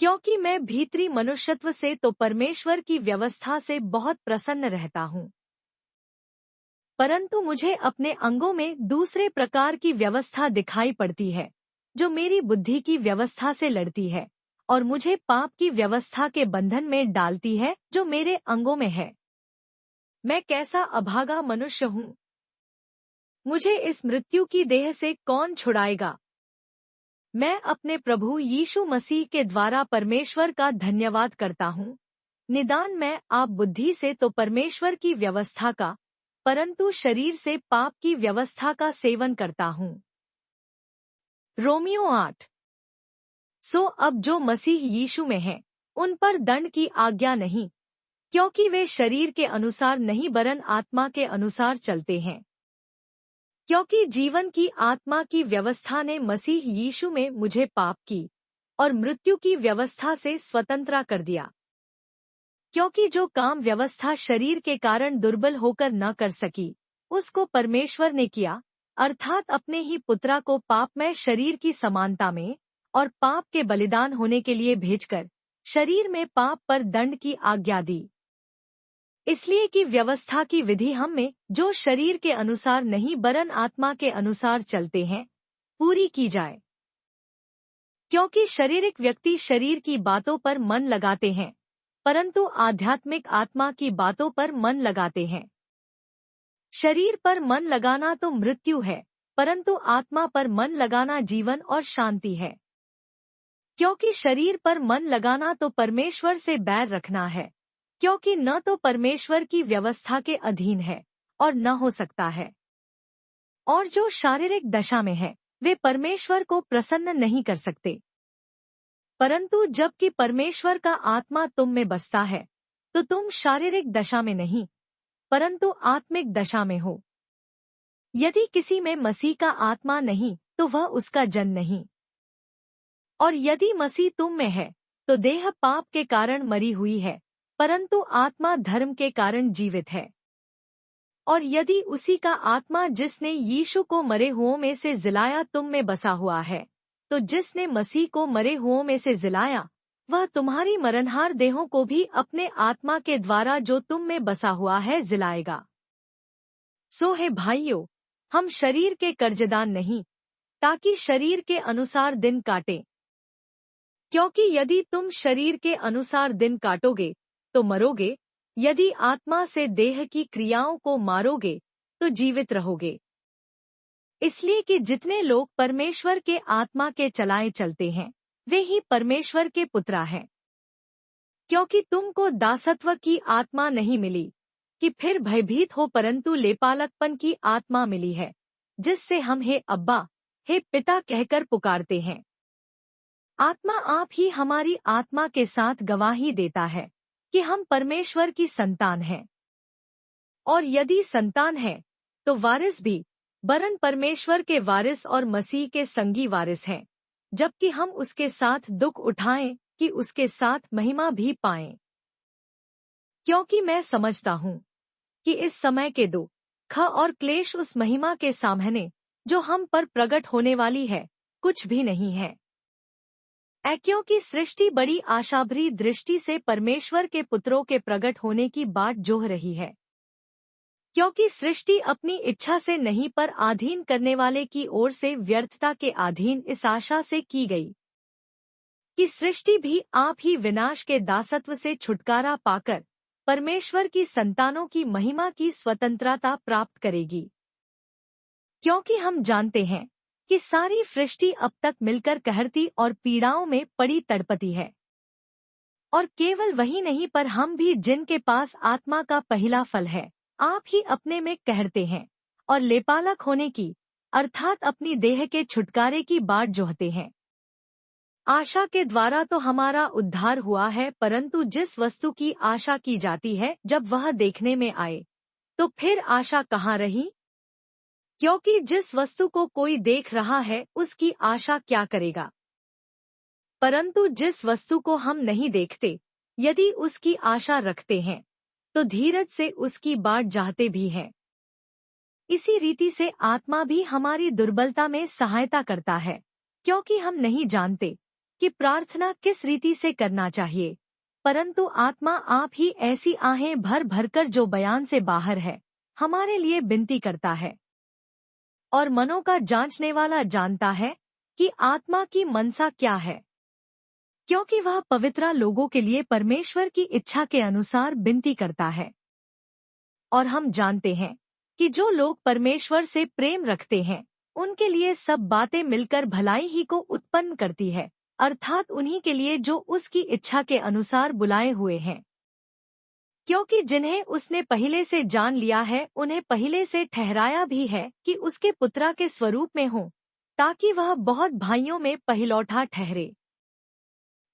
क्योंकि मैं भीतरी मनुष्यत्व से तो परमेश्वर की व्यवस्था से बहुत प्रसन्न रहता हूँ, परंतु मुझे अपने अंगों में दूसरे प्रकार की व्यवस्था दिखाई पड़ती है जो मेरी बुद्धि की व्यवस्था से लड़ती है और मुझे पाप की व्यवस्था के बंधन में डालती है जो मेरे अंगों में है। मैं कैसा अभागा मनुष्य हूँ! मुझे इस मृत्यु की देह से कौन छुड़ाएगा। मैं अपने प्रभु यीशु मसीह के द्वारा परमेश्वर का धन्यवाद करता हूँ। निदान मैं आप बुद्धि से तो परमेश्वर की व्यवस्था का, परंतु शरीर से पाप की व्यवस्था का सेवन करता हूँ। रोमियो 8। सो अब जो मसीह यीशु में है उन पर दंड की आज्ञा नहीं, क्योंकि वे शरीर के अनुसार नहीं वरन आत्मा के अनुसार चलते हैं। क्योंकि जीवन की आत्मा की व्यवस्था ने मसीह यीशु में मुझे पाप की और मृत्यु की व्यवस्था से स्वतंत्र कर दिया। क्योंकि जो काम व्यवस्था शरीर के कारण दुर्बल होकर न कर सकी, उसको परमेश्वर ने किया, अर्थात अपने ही पुत्रा को पापमय शरीर की समानता में और पाप के बलिदान होने के लिए भेजकर शरीर में पाप पर दंड की आज्ञा दी। इसलिए कि व्यवस्था की विधि हम में जो शरीर के अनुसार नहीं वरन आत्मा के अनुसार चलते हैं पूरी की जाए। क्योंकि शारीरिक व्यक्ति शरीर की बातों पर मन लगाते हैं, परंतु आध्यात्मिक आत्मा की बातों पर मन लगाते हैं। शरीर पर मन लगाना तो मृत्यु है, परंतु आत्मा पर मन लगाना जीवन और शांति है। क्योंकि शरीर पर मन लगाना तो परमेश्वर से बैर रखना है, क्योंकि न तो परमेश्वर की व्यवस्था के अधीन है और न हो सकता है। और जो शारीरिक दशा में है वे परमेश्वर को प्रसन्न नहीं कर सकते। परंतु जबकि परमेश्वर का आत्मा तुम में बसता है तो तुम शारीरिक दशा में नहीं, परंतु आत्मिक दशा में हो। यदि किसी में मसीह का आत्मा नहीं तो वह उसका जन नहीं। और यदि मसीह तुम में है तो देह पाप के कारण मरी हुई है, परंतु आत्मा धर्म के कारण जीवित है। और यदि उसी का आत्मा जिसने यीशु को मरे हुओं में से जिलाया तुम में बसा हुआ है, तो जिसने मसीह को मरे हुओं में से जिलाया वह तुम्हारी मरणहार देहों को भी अपने आत्मा के द्वारा जो तुम में बसा हुआ है जिलाएगा। सो हे भाइयों, हम शरीर के कर्जदान नहीं, ताकि शरीर के अनुसार दिन काटें। क्योंकि यदि तुम शरीर के अनुसार दिन काटोगे तो मरोगे, यदि आत्मा से देह की क्रियाओं को मारोगे तो जीवित रहोगे। इसलिए कि जितने लोग परमेश्वर के आत्मा के चलाए चलते हैं वे ही परमेश्वर के पुत्रा हैं। क्योंकि तुमको दासत्व की आत्मा नहीं मिली कि फिर भयभीत हो, परंतु लेपालकपन की आत्मा मिली है, जिससे हम हे अब्बा, हे पिता कहकर पुकारते हैं। आत्मा आप ही हमारी आत्मा के साथ गवाही देता है कि हम परमेश्वर की संतान हैं। और यदि संतान है तो वारिस भी, वरन परमेश्वर के वारिस और मसीह के संगी वारिस हैं, जबकि हम उसके साथ दुख उठाएं कि उसके साथ महिमा भी पाएं। क्योंकि मैं समझता हूँ कि इस समय के दुख और क्लेश उस महिमा के सामने जो हम पर प्रकट होने वाली है कुछ भी नहीं है। क्योंकि सृष्टि बड़ी आशाभरी दृष्टि से परमेश्वर के पुत्रों के प्रकट होने की बाट जोह रही है। क्योंकि सृष्टि अपनी इच्छा से नहीं पर अधीन करने वाले की ओर से व्यर्थता के अधीन इस आशा से की गई कि सृष्टि भी आप ही विनाश के दासत्व से छुटकारा पाकर परमेश्वर की संतानों की महिमा की स्वतंत्रता प्राप्त करेगी। क्योंकि हम जानते हैं कि सारी सृष्टि अब तक मिलकर कहरती और पीड़ाओं में पड़ी तड़पती है। और केवल वही नहीं पर हम भी जिनके पास आत्मा का पहला फल है, आप ही अपने में कहते हैं और लेपालक होने की अर्थात अपनी देह के छुटकारे की बाट जोहते हैं। आशा के द्वारा तो हमारा उद्धार हुआ है, परंतु जिस वस्तु की आशा की जाती है जब वह देखने में आए तो फिर आशा कहाँ रही? क्योंकि जिस वस्तु को कोई देख रहा है उसकी आशा क्या करेगा? परंतु जिस वस्तु को हम नहीं देखते, यदि उसकी आशा रखते हैं तो धीरज से उसकी बाट चाहते भी हैं। इसी रीति से आत्मा भी हमारी दुर्बलता में सहायता करता है, क्योंकि हम नहीं जानते कि प्रार्थना किस रीति से करना चाहिए, परंतु आत्मा आप ही ऐसी आहें भर भरकर जो बयान से बाहर है हमारे लिए विनती करता है। और मनों का जांचने वाला जानता है कि आत्मा की मनसा क्या है, क्योंकि वह पवित्र लोगों के लिए परमेश्वर की इच्छा के अनुसार विनती करता है। और हम जानते हैं कि जो लोग परमेश्वर से प्रेम रखते हैं उनके लिए सब बातें मिलकर भलाई ही को उत्पन्न करती है, अर्थात उन्हीं के लिए जो उसकी इच्छा के अनुसार बुलाए हुए हैं। क्योंकि जिन्हें उसने पहले से जान लिया है उन्हें पहले से ठहराया भी है कि उसके पुत्रा के स्वरूप में हो, ताकि वह बहुत भाइयों में पहिलौठा ठहरे।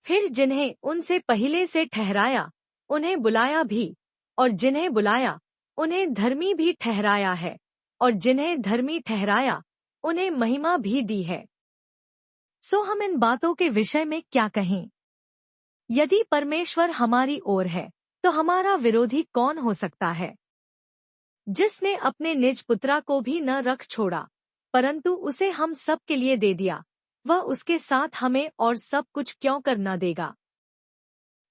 फिर जिन्हें उनसे पहले से ठहराया उन्हें बुलाया भी, और जिन्हें बुलाया उन्हें धर्मी भी ठहराया है, और जिन्हें धर्मी ठहराया उन्हें महिमा भी दी है। सो हम इन बातों के विषय में क्या कहें? यदि परमेश्वर हमारी ओर है तो हमारा विरोधी कौन हो सकता है? जिसने अपने निज पुत्रा को भी न रख छोड़ा परंतु उसे हम सब के लिए दे दिया, वह उसके साथ हमें और सब कुछ क्यों कर न देगा?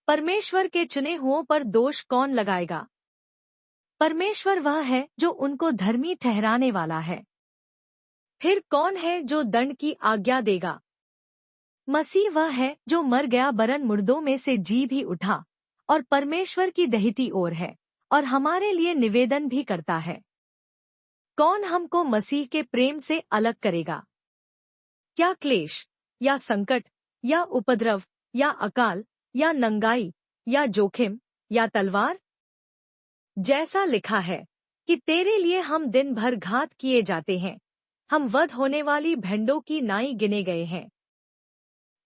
परमेश्वर के चुने हुओं पर दोष कौन लगाएगा? परमेश्वर वह है जो उनको धर्मी ठहराने वाला है। फिर कौन है जो दंड की आज्ञा देगा? मसीह वह है जो मर गया वरन मुर्दों में से जी भी उठा और परमेश्वर की दहिती ओर है और हमारे लिए निवेदन भी करता है। कौन हमको मसीह के प्रेम से अलग करेगा? क्या क्लेश या संकट या उपद्रव या अकाल या नंगाई या जोखिम या तलवार? जैसा लिखा है कि तेरे लिए हम दिन भर घात किए जाते हैं, हम वध होने वाली भेड़ों की नाई गिने गए हैं।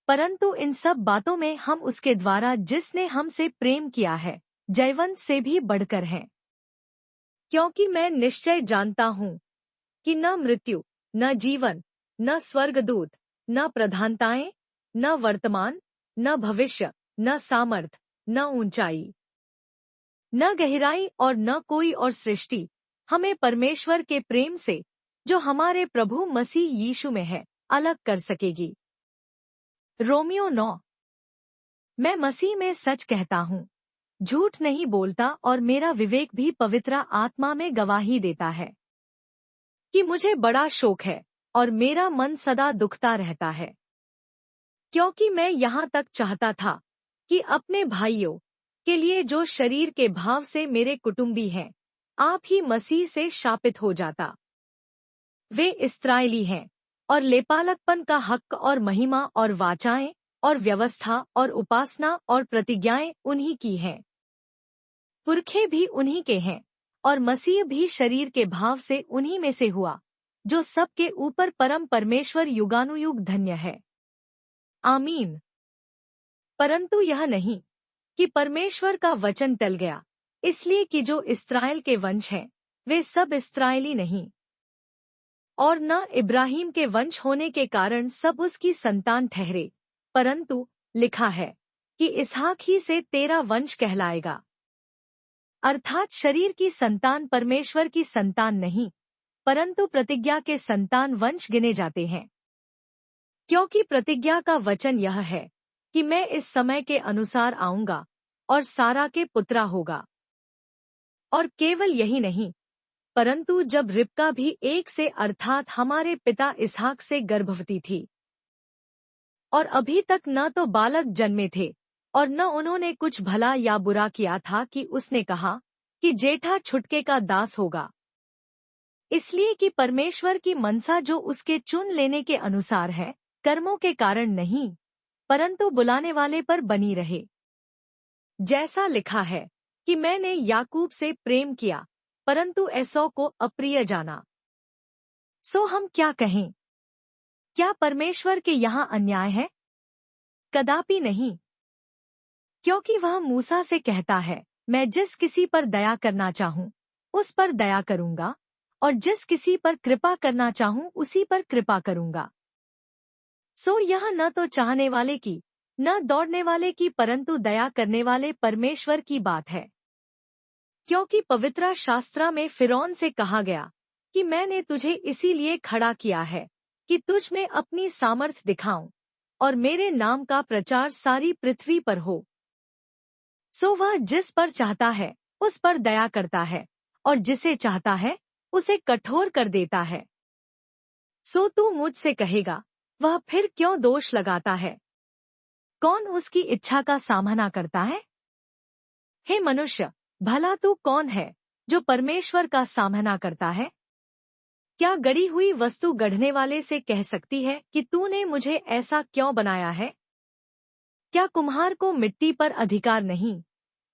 परंतु इन सब बातों में हम उसके द्वारा जिसने हमसे प्रेम किया है जयवंत से भी बढ़कर हैं। क्योंकि मैं निश्चय जानता हूँ कि न मृत्यु, न जीवन, न स्वर्गदूत, न प्रधानताएं, न वर्तमान, न भविष्य, न सामर्थ, न ऊंचाई, न गहराई और न कोई और सृष्टि हमें परमेश्वर के प्रेम से जो हमारे प्रभु मसीह यीशु में है अलग कर सकेगी। रोमियो 9। मैं मसीह में सच कहता हूँ, झूठ नहीं बोलता, और मेरा विवेक भी पवित्र आत्मा में गवाही देता है कि मुझे बड़ा शोक है और मेरा मन सदा दुखता रहता है, क्योंकि मैं यहाँ तक चाहता था कि अपने भाइयों के लिए जो शरीर के भाव से मेरे कुटुंबी हैं आप ही मसीह से शापित हो जाता। वे इस्राएली हैं और लेपालकपन का हक और महिमा और वाचाएं और व्यवस्था और उपासना और प्रतिज्ञाएं उन्हीं की हैं। पुरखे भी उन्हीं के हैं और मसीह भी शरीर के भाव से उन्हीं में से हुआ, जो सबके ऊपर परम परमेश्वर युगानुयुग धन्य है। आमीन। परंतु यह नहीं कि परमेश्वर का वचन टल गया, इसलिए कि जो इस्राएल के वंश हैं वे सब इस्राएली नहीं, और न इब्राहिम के वंश होने के कारण सब उसकी संतान ठहरे, परंतु लिखा है कि इसहाक ही से तेरा वंश कहलाएगा। अर्थात शरीर की संतान परमेश्वर की संतान नहीं, परंतु प्रतिज्ञा के संतान वंश गिने जाते हैं। क्योंकि प्रतिज्ञा का वचन यह है कि मैं इस समय के अनुसार आऊंगा और सारा के पुत्रा होगा। और केवल यही नहीं, परंतु जब रिबका भी एक से अर्थात हमारे पिता इसहाक से गर्भवती थी और अभी तक न तो बालक जन्मे थे और न उन्होंने कुछ भला या बुरा किया था, कि उसने कहा कि जेठा छुटके का दास होगा, इसलिए कि परमेश्वर की मनसा जो उसके चुन लेने के अनुसार है, कर्मों के कारण नहीं परंतु बुलाने वाले पर बनी रहे। जैसा लिखा है कि मैंने याकूब से प्रेम किया परंतु एसौ को अप्रिय जाना। सो हम क्या कहें? क्या परमेश्वर के यहाँ अन्याय है? कदापि नहीं, क्योंकि वह मूसा से कहता है, मैं जिस किसी पर दया करना चाहूँ उस पर दया करूँगा और जिस किसी पर कृपा करना चाहूँ उसी पर कृपा करूँगा। सो यह न तो चाहने वाले की न दौड़ने वाले की परंतु दया करने वाले परमेश्वर की बात है। क्योंकि पवित्र शास्त्र में फिरौन से कहा गया कि मैंने तुझे इसीलिए खड़ा किया है कि तुझ में अपनी सामर्थ दिखाऊं और मेरे नाम का प्रचार सारी पृथ्वी पर हो। सो वह जिस पर चाहता है उस पर दया करता है और जिसे चाहता है उसे कठोर कर देता है। सो तू मुझसे कहेगा, वह फिर क्यों दोष लगाता है? कौन उसकी इच्छा का सामना करता है? हे मनुष्य, भला तू कौन है जो परमेश्वर का सामना करता है? क्या गढ़ी हुई वस्तु गढ़ने वाले से कह सकती है कि तूने मुझे ऐसा क्यों बनाया है? क्या कुम्हार को मिट्टी पर अधिकार नहीं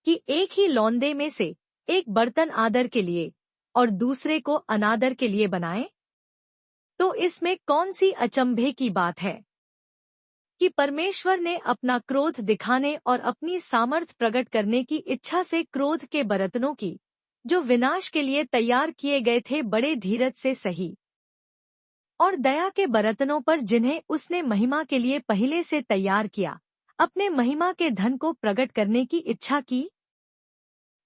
कि एक ही लौंदे में से एक बर्तन आदर के लिए और दूसरे को अनादर के लिए बनाए? तो इसमें कौन सी अचंभे की बात है कि परमेश्वर ने अपना क्रोध दिखाने और अपनी सामर्थ प्रकट करने की इच्छा से क्रोध के बर्तनों की जो विनाश के लिए तैयार किए गए थे बड़े धीरज से सही, और दया के बर्तनों पर जिन्हें उसने महिमा के लिए पहले से तैयार किया अपने महिमा के धन को प्रकट करने की इच्छा की,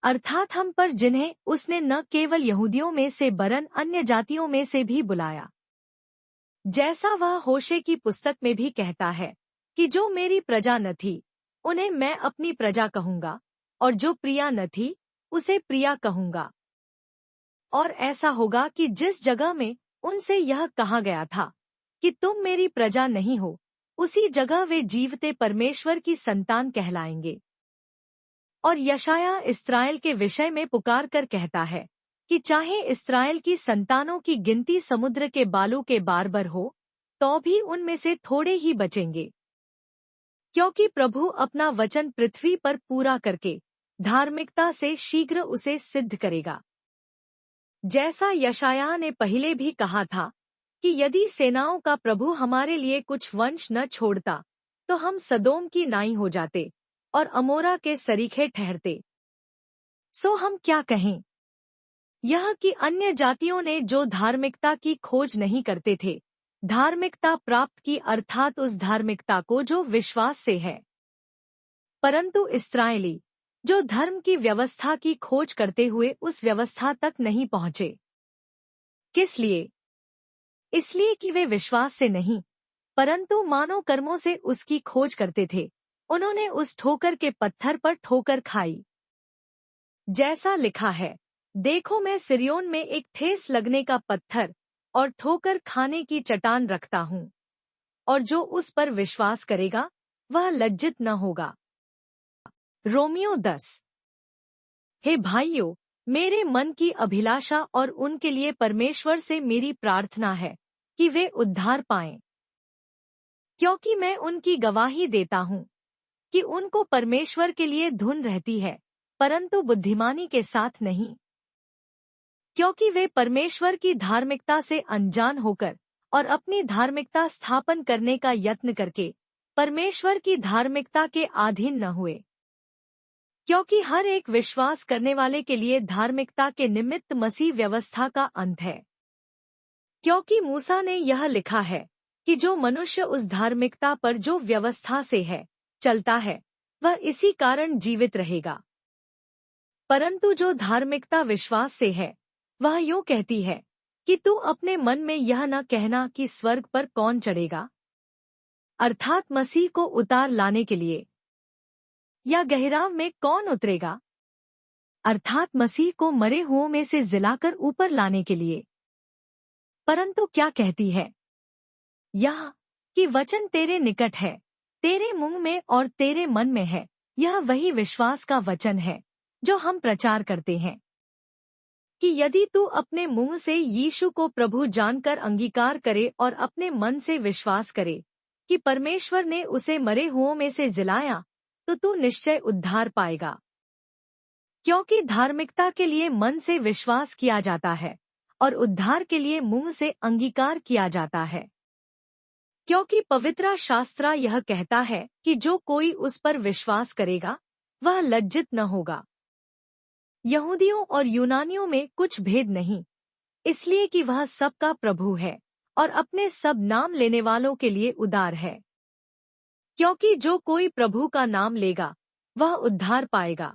अर्थात हम पर जिन्हें उसने न केवल यहूदियों में से वरन अन्य जातियों में से भी बुलाया। जैसा वह होशे की पुस्तक में भी कहता है कि जो मेरी प्रजा न थी उन्हें मैं अपनी प्रजा कहूँगा और जो प्रिया न थी उसे प्रिया कहूँगा। और ऐसा होगा कि जिस जगह में उनसे यह कहा गया था कि तुम मेरी प्रजा नहीं हो, उसी जगह वे जीवते परमेश्वर की संतान कहलाएंगे। और यशाया इस्राएल के विषय में पुकार कर कहता है कि चाहे इस्राएल की संतानों की गिनती समुद्र के बालू के बराबर हो तो भी उनमें से थोड़े ही बचेंगे, क्योंकि प्रभु अपना वचन पृथ्वी पर पूरा करके धार्मिकता से शीघ्र उसे सिद्ध करेगा। जैसा यशाया ने पहले भी कहा था कि यदि सेनाओं का प्रभु हमारे लिए कुछ वंश न छोड़ता तो हम सदोम की नाई हो जाते और अमोरा के सरीखे ठहरते। सो हम क्या कहें? यह कि अन्य जातियों ने जो धार्मिकता की खोज नहीं करते थे धार्मिकता प्राप्त की, अर्थात उस धार्मिकता को जो विश्वास से है, परंतु इस्राएली जो धर्म की व्यवस्था की खोज करते हुए उस व्यवस्था तक नहीं पहुँचे। किस लिए? इसलिए कि वे विश्वास से नहीं परंतु मानव कर्मों से उसकी खोज करते थे। उन्होंने उस ठोकर के पत्थर पर ठोकर खाई। जैसा लिखा है, देखो मैं सिर्योन में एक ठेस लगने का पत्थर और ठोकर खाने की चट्टान रखता हूँ, और जो उस पर विश्वास करेगा वह लज्जित न होगा। रोमियो 10। हे भाइयों, मेरे मन की अभिलाषा और उनके लिए परमेश्वर से मेरी प्रार्थना है कि वे उद्धार पाएं, क्योंकि मैं उनकी गवाही देता हूँ कि उनको परमेश्वर के लिए धुन रहती है परंतु बुद्धिमानी के साथ नहीं, क्योंकि वे परमेश्वर की धार्मिकता से अनजान होकर और अपनी धार्मिकता स्थापन करने का यत्न करके परमेश्वर की धार्मिकता के अधीन न हुए। क्योंकि हर एक विश्वास करने वाले के लिए धार्मिकता के निमित्त मसीह व्यवस्था का अंत है। क्योंकि मूसा ने यह लिखा है कि जो मनुष्य उस धार्मिकता पर जो व्यवस्था से है चलता है वह इसी कारण जीवित रहेगा, परंतु जो धार्मिकता विश्वास से है वह यूँ कहती है कि तू अपने मन में यह न कहना कि स्वर्ग पर कौन चढ़ेगा, अर्थात मसीह को उतार लाने के लिए, या गहराव में कौन उतरेगा, अर्थात मसीह को मरे हुओं में से जिलाकर ऊपर लाने के लिए, परंतु क्या कहती है यह कि वचन तेरे निकट है, तेरे मुंह में और तेरे मन में है। यह वही विश्वास का वचन है जो हम प्रचार करते हैं कि यदि तू अपने मुंह से यीशु को प्रभु जानकर अंगीकार करे और अपने मन से विश्वास करे कि परमेश्वर ने उसे मरे हुओं में से जिलाया तो तू निश्चय उद्धार पाएगा। क्योंकि धार्मिकता के लिए मन से विश्वास किया जाता है और उद्धार के लिए मुंह से अंगीकार किया जाता है। क्योंकि पवित्र शास्त्र यह कहता है कि जो कोई उस पर विश्वास करेगा वह लज्जित न होगा। यहूदियों और यूनानियों में कुछ भेद नहीं, इसलिए कि वह सबका प्रभु है और अपने सब नाम लेने वालों के लिए उदार है। क्योंकि जो कोई प्रभु का नाम लेगा वह उद्धार पाएगा।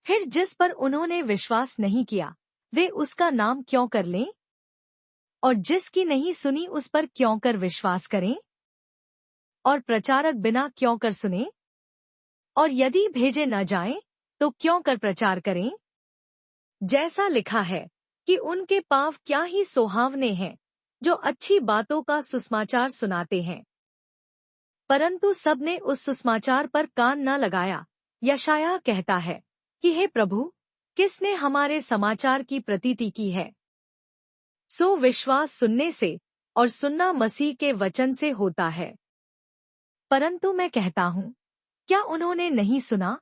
फिर जिस पर उन्होंने विश्वास नहीं किया वे उसका नाम क्यों कर लें? और जिसकी नहीं सुनी उस पर क्यों कर विश्वास करें? और प्रचारक बिना क्यों कर सुने? और यदि भेजे न जाएं तो क्यों कर प्रचार करें? जैसा लिखा है कि उनके पाँव क्या ही सुहावने हैं जो अच्छी बातों का सुसमाचार सुनाते हैं। परंतु सबने उस सुसमाचार पर कान न लगाया। यशायाह कहता है कि हे प्रभु, किसने हमारे समाचार की प्रतीति की है? सो विश्वास सुनने से और सुनना मसीह के वचन से होता है। परंतु मैं कहता हूँ, क्या उन्होंने नहीं सुना?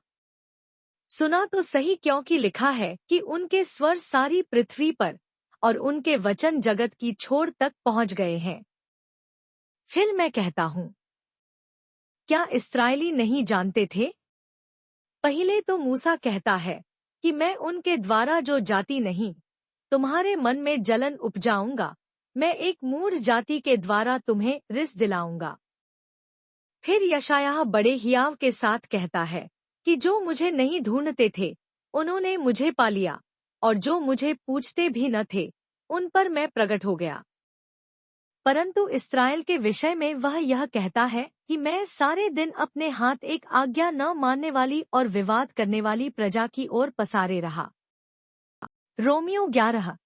सुना तो सही, क्योंकि लिखा है कि उनके स्वर सारी पृथ्वी पर और उनके वचन जगत की छोर तक पहुंच गए हैं। फिर मैं कहता हूँ, क्या इस्राएली नहीं जानते थे? पहले तो मूसा कहता है कि मैं उनके द्वारा जो जाति नहीं, तुम्हारे मन में जलन उपजाऊंगा, मैं एक मूढ़ जाति के द्वारा तुम्हें रिस दिलाऊंगा। फिर यशायाह बड़े हियाव के साथ कहता है कि जो मुझे नहीं ढूंढते थे उन्होंने मुझे पा लिया, और जो मुझे पूछते भी न थे उन पर मैं प्रकट हो गया। परंतु इस्राएल के विषय में वह यह कहता है कि मैं सारे दिन अपने हाथ एक आज्ञा न मानने वाली और विवाद करने वाली प्रजा की ओर पसारे रहा। रोमियो 11।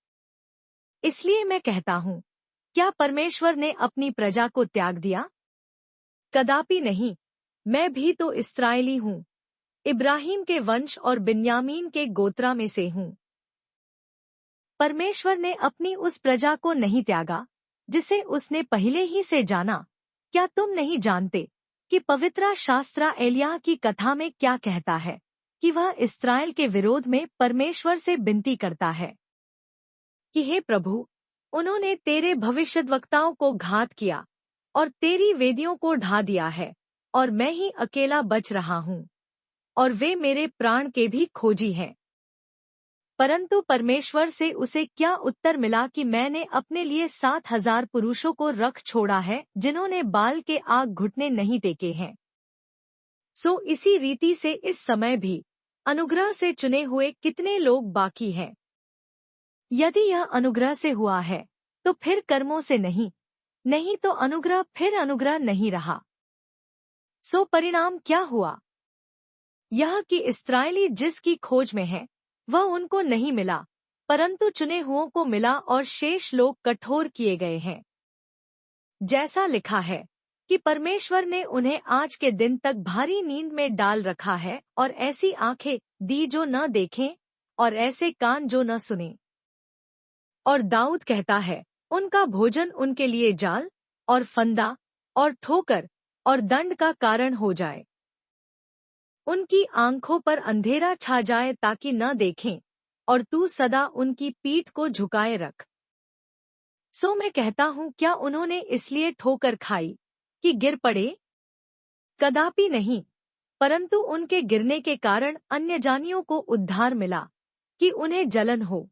इसलिए मैं कहता हूँ, क्या परमेश्वर ने अपनी प्रजा को त्याग दिया? कदापि नहीं। मैं भी तो इस्राएली हूँ, इब्राहिम के वंश और बिन्यामीन के गोत्रा में से हूँ। परमेश्वर ने अपनी उस प्रजा को नहीं त्यागा जिसे उसने पहले ही से जाना। क्या तुम नहीं जानते कि पवित्र शास्त्र एलिय्याह की कथा में क्या कहता है कि वह इस्राएल के विरोध में परमेश्वर से विनती करता है कि हे प्रभु, उन्होंने तेरे भविष्यद्वक्ताओं को घात किया और तेरी वेदियों को ढा दिया है, और मैं ही अकेला बच रहा हूँ, और वे मेरे प्राण के भी खोजी हैं। परंतु परमेश्वर से उसे क्या उत्तर मिला कि मैंने अपने लिए 7,000 पुरुषों को रख छोड़ा है जिन्होंने बाल के आग घुटने नहीं टेके हैं। सो इसी रीति से इस समय भी अनुग्रह से चुने हुए कितने लोग बाकी हैं। यदि यह अनुग्रह से हुआ है तो फिर कर्मों से नहीं, नहीं तो अनुग्रह फिर अनुग्रह नहीं रहा। सो परिणाम क्या हुआ? यह कि इस्राएली जिसकी खोज में है वह उनको नहीं मिला, परंतु चुने हुओं को मिला, और शेष लोग कठोर किए गए हैं। जैसा लिखा है कि परमेश्वर ने उन्हें आज के दिन तक भारी नींद में डाल रखा है, और ऐसी आंखें दी जो न देखें और ऐसे कान जो न सुने। और दाऊद कहता है, उनका भोजन उनके लिए जाल और फंदा और ठोकर और दंड का कारण हो जाए। उनकी आंखों पर अंधेरा छा जाए ताकि न देखें, और तू सदा उनकी पीठ को झुकाए रख। सो मैं कहता हूँ, क्या उन्होंने इसलिए ठोकर खाई कि गिर पड़े? कदापि नहीं, परंतु उनके गिरने के कारण अन्यजातियों को उद्धार मिला कि उन्हें जलन हो।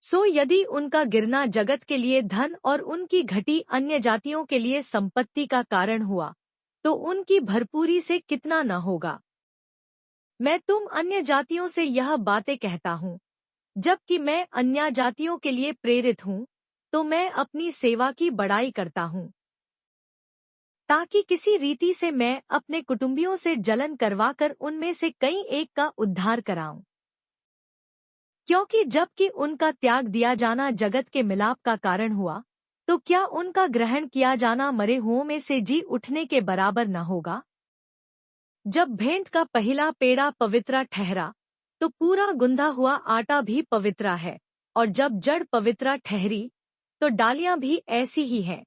सो यदि उनका गिरना जगत के लिए धन और उनकी घटी अन्य जातियों के लिए संपत्ति का कारण हुआ, तो उनकी भरपूरी से कितना न होगा। मैं तुम अन्य जातियों से यह बातें कहता हूँ, जबकि मैं अन्य जातियों के लिए प्रेरित हूँ, तो मैं अपनी सेवा की बड़ाई करता हूँ, ताकि किसी रीति से मैं अपने कुटुंबियों से जलन करवाकर उनमें से कई एक का उद्धार कराऊं। क्योंकि जबकि उनका त्याग दिया जाना जगत के मिलाप का कारण हुआ, तो क्या उनका ग्रहण किया जाना मरे हुओं में से जी उठने के बराबर न होगा? जब भेंट का पहला पेड़ा पवित्र ठहरा, तो पूरा गुंधा हुआ आटा भी पवित्र है, और जब जड़ पवित्र ठहरी, तो डालियां भी ऐसी ही हैं।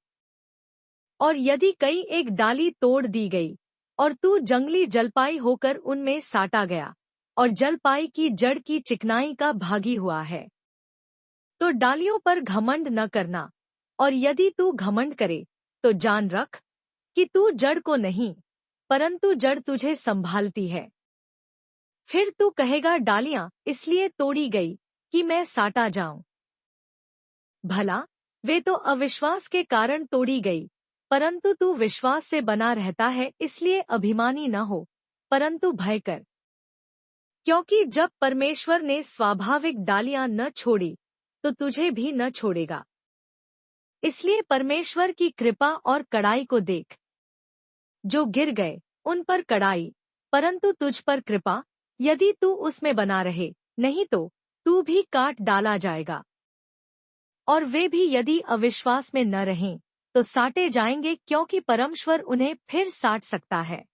और यदि कई एक डाली तोड़ दी गई, और तू जंगली जलपाई होकर उनमें साटा गया, और जलपाई की जड़ की चिकनाई का भागी हुआ है। तो डालियों पर घमंड न करना, और यदि तू घमंड करे तो जान रख कि तू जड़ को नहीं, परंतु जड़ तुझे संभालती है। फिर तू कहेगा, डालियां इसलिए तोड़ी गई कि मैं साटा जाऊं। भला वे तो अविश्वास के कारण तोड़ी गई, परंतु तू विश्वास से बना रहता है, इसलिए अभिमानी न हो, परंतु भय कर। क्योंकि जब परमेश्वर ने स्वाभाविक डालियां न छोड़ी, तो तुझे भी न छोड़ेगा। इसलिए परमेश्वर की कृपा और कड़ाई को देख। जो गिर गए उन पर कड़ाई, परंतु तुझ पर कृपा, यदि तू उसमें बना रहे, नहीं तो तू भी काट डाला जाएगा। और वे भी यदि अविश्वास में न रहें, तो साटे जाएंगे, क्योंकि परमेश्वर उन्हें फिर साट सकता है।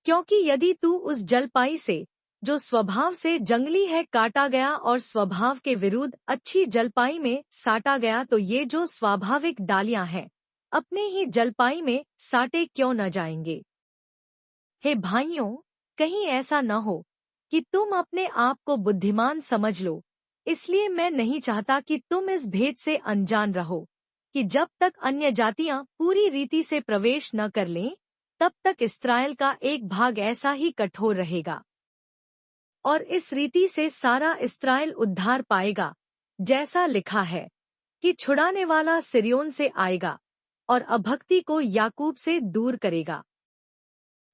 क्योंकि यदि तू उस जलपाई से, जो स्वभाव से जंगली है, काटा गया और स्वभाव के विरुद्ध अच्छी जलपाई में साटा गया, तो ये जो स्वाभाविक डालियां हैं, अपने ही जलपाई में साटे क्यों न जाएंगे। हे भाइयों, कहीं ऐसा न हो कि तुम अपने आप को बुद्धिमान समझ लो। इसलिए मैं नहीं चाहता कि तुम इस भेद से अनजान रहो कि जब तक अन्य जातियां पूरी रीति से प्रवेश न कर लें, तब तक इस्राएल का एक भाग ऐसा ही कठोर रहेगा। और इस रीति से सारा इस्राएल उद्धार पाएगा, जैसा लिखा है कि छुड़ाने वाला सिर्योन से आएगा और अभक्ति को याकूब से दूर करेगा।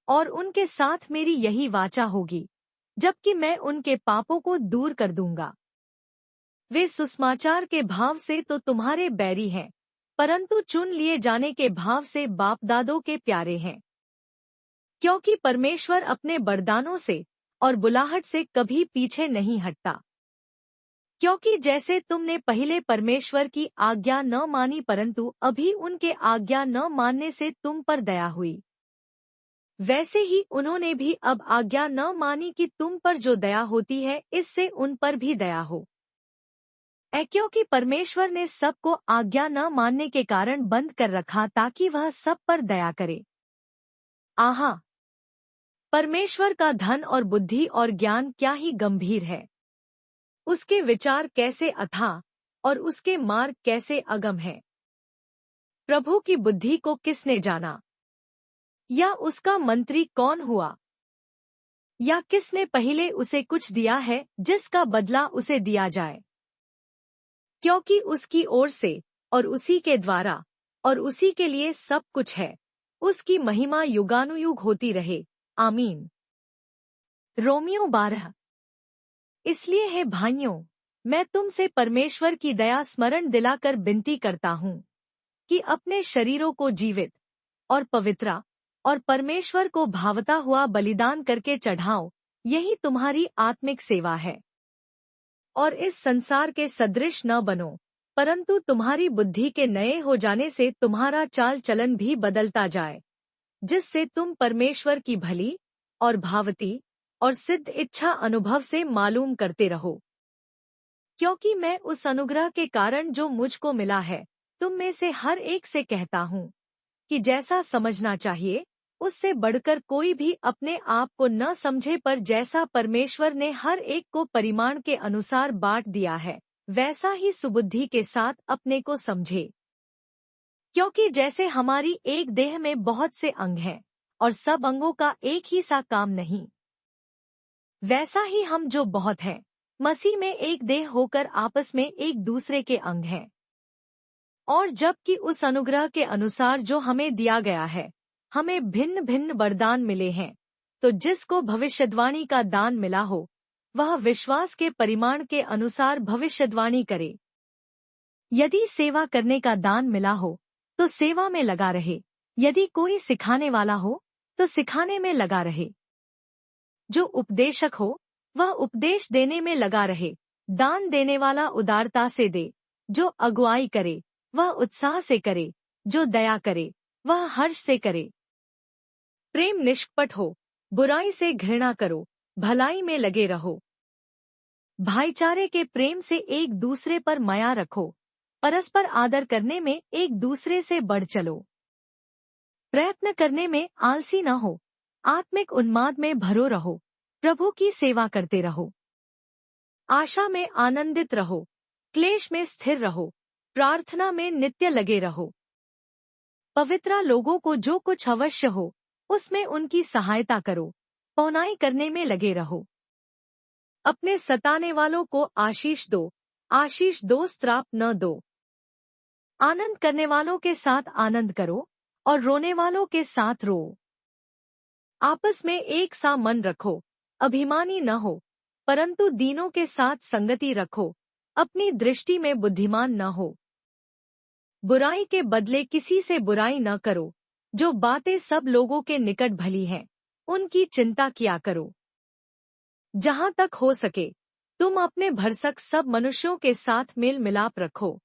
और उनके साथ मेरी यही वाचा होगी, जबकि मैं उनके पापों को दूर कर दूंगा। वे सुसमाचार के भाव से तो तुम्हारे बैरी हैं, परंतु चुन लिए जाने के भाव से बाप दादों के प्यारे हैं। क्योंकि परमेश्वर अपने वरदानों से और बुलाहट से कभी पीछे नहीं हटता। क्योंकि जैसे तुमने पहले परमेश्वर की आज्ञा न मानी, परंतु अभी उनके आज्ञा न मानने से तुम पर दया हुई, वैसे ही उन्होंने भी अब आज्ञा न मानी कि तुम पर जो दया होती है, इससे उन पर भी दया हो। क्योंकि परमेश्वर ने सबको आज्ञा न मानने के कारण बंद कर रखा, ताकि वह सब पर दया करे। आहा, परमेश्वर का धन और बुद्धि और ज्ञान क्या ही गंभीर है। उसके विचार कैसे अथाह और उसके मार्ग कैसे अगम है। प्रभु की बुद्धि को किसने जाना, या उसका मंत्री कौन हुआ, या किसने पहले उसे कुछ दिया है जिसका बदला उसे दिया जाए। क्योंकि उसकी ओर से और उसी के द्वारा और उसी के लिए सब कुछ है, उसकी महिमा युगानुयुग होती रहे। आमीन। रोमियो 12। इसलिए है भाइयों, मैं तुमसे परमेश्वर की दया स्मरण दिलाकर विनती करता हूँ कि अपने शरीरों को जीवित और पवित्र और परमेश्वर को भावता हुआ बलिदान करके चढ़ाओ, यही तुम्हारी आत्मिक सेवा है। और इस संसार के सदृश न बनो, परंतु तुम्हारी बुद्धि के नए हो जाने से तुम्हारा चाल चलन भी बदलता जाए, जिससे तुम परमेश्वर की भली और भावती और सिद्ध इच्छा अनुभव से मालूम करते रहो। क्योंकि मैं उस अनुग्रह के कारण जो मुझको मिला है, तुम में से हर एक से कहता हूँ कि जैसा समझना चाहिए, उससे बढ़कर कोई भी अपने आप को न समझे, पर जैसा परमेश्वर ने हर एक को परिमाण के अनुसार बांट दिया है, वैसा ही सुबुद्धि के साथ अपने को समझे। क्योंकि जैसे हमारी एक देह में बहुत से अंग हैं और सब अंगों का एक ही सा काम नहीं, वैसा ही हम जो बहुत हैं, मसीह में एक देह होकर आपस में एक दूसरे के अंग हैं। और जबकि उस अनुग्रह के अनुसार जो हमें दिया गया है, हमें भिन्न भिन्न वरदान मिले हैं, तो जिसको भविष्यद्वाणी का दान मिला हो, वह विश्वास के परिमाण के अनुसार भविष्यद्वाणी करे। यदि सेवा करने का दान मिला हो, तो सेवा में लगा रहे। यदि कोई सिखाने वाला हो, तो सिखाने में लगा रहे। जो उपदेशक हो, वह उपदेश देने में लगा रहे। दान देने वाला उदारता से दे। जो अगुवाई करे, वह उत्साह से करे। जो दया करे, वह हर्ष से करे। प्रेम निष्कपट हो, बुराई से घृणा करो, भलाई में लगे रहो। भाईचारे के प्रेम से एक दूसरे पर माया रखो, परस्पर आदर करने में एक दूसरे से बढ़ चलो। प्रयत्न करने में आलसी न हो, आत्मिक उन्माद में भरो रहो, प्रभु की सेवा करते रहो। आशा में आनंदित रहो, क्लेश में स्थिर रहो, प्रार्थना में नित्य लगे रहो। पवित्र लोगों को जो कुछ अवश्य हो, उसमें उनकी सहायता करो, पौनाई करने में लगे रहो। अपने सताने वालों को आशीष दो श्राप न दो। आनंद करने वालों के साथ आनंद करो और रोने वालों के साथ रो। आपस में एक सा मन रखो, अभिमानी न हो, परंतु दीनों के साथ संगति रखो, अपनी दृष्टि में बुद्धिमान न हो। बुराई के बदले किसी से बुराई न करो, जो बातें सब लोगों के निकट भली हैं, उनकी चिंता किया करो। जहां तक हो सके, तुम अपने भरसक सब मनुष्यों के साथ मेल मिलाप रखो।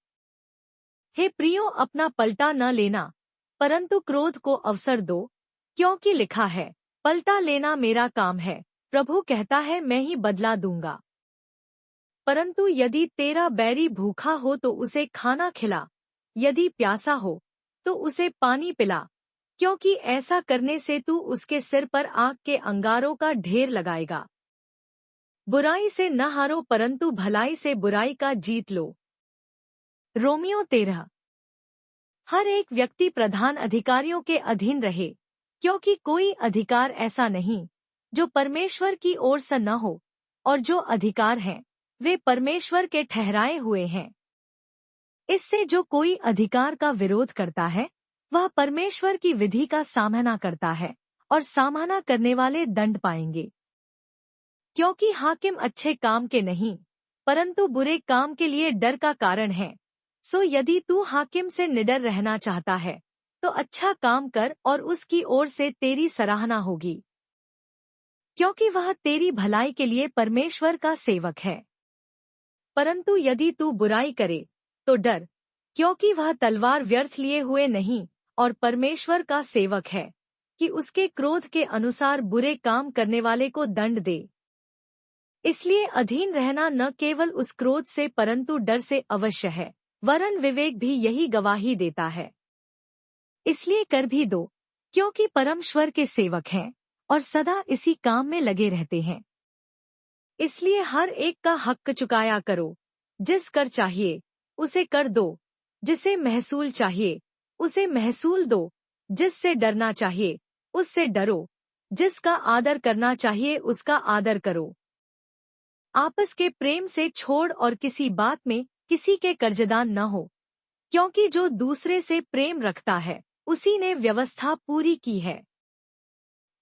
हे प्रियो, अपना पलटा न लेना, परंतु क्रोध को अवसर दो, क्योंकि लिखा है, पलटा लेना मेरा काम है, प्रभु कहता है मैं ही बदला दूंगा। परंतु यदि तेरा बैरी भूखा हो तो उसे खाना खिला, यदि प्यासा हो तो उसे पानी पिला, क्योंकि ऐसा करने से तू उसके सिर पर आग के अंगारों का ढेर लगाएगा। बुराई से न हारो, परंतु भलाई से बुराई का जीत लो। रोमियो 13। हर एक व्यक्ति प्रधान अधिकारियों के अधीन रहे, क्योंकि कोई अधिकार ऐसा नहीं जो परमेश्वर की ओर से न हो, और जो अधिकार हैं वे परमेश्वर के ठहराए हुए हैं। इससे जो कोई अधिकार का विरोध करता है वह परमेश्वर की विधि का सामना करता है, और सामना करने वाले दंड पाएंगे। क्योंकि हाकिम अच्छे काम के नहीं, परंतु बुरे काम के लिए डर का कारण है। सो यदि तू हाकिम से निडर रहना चाहता है तो अच्छा काम कर, और उसकी ओर से तेरी सराहना होगी, क्योंकि वह तेरी भलाई के लिए परमेश्वर का सेवक है। परंतु यदि तू बुराई करे तो डर, क्योंकि वह तलवार व्यर्थ लिए हुए नहीं, और परमेश्वर का सेवक है, कि उसके क्रोध के अनुसार बुरे काम करने वाले को दंड दे। इसलिए अधीन रहना न केवल उस क्रोध से परंतु डर से अवश्य है, वरन विवेक भी यही गवाही देता है। इसलिए कर भी दो, क्योंकि परमेश्वर के सेवक हैं और सदा इसी काम में लगे रहते हैं। इसलिए हर एक का हक चुकाया करो, जिस कर चाहिए उसे कर दो, जिसे महसूल चाहिए उसे महसूल दो, जिससे डरना चाहिए उससे डरो, जिसका आदर करना चाहिए उसका आदर करो। आपस के प्रेम से छोड़ और किसी बात में किसी के कर्जदान न हो, क्योंकि जो दूसरे से प्रेम रखता है उसी ने व्यवस्था पूरी की है।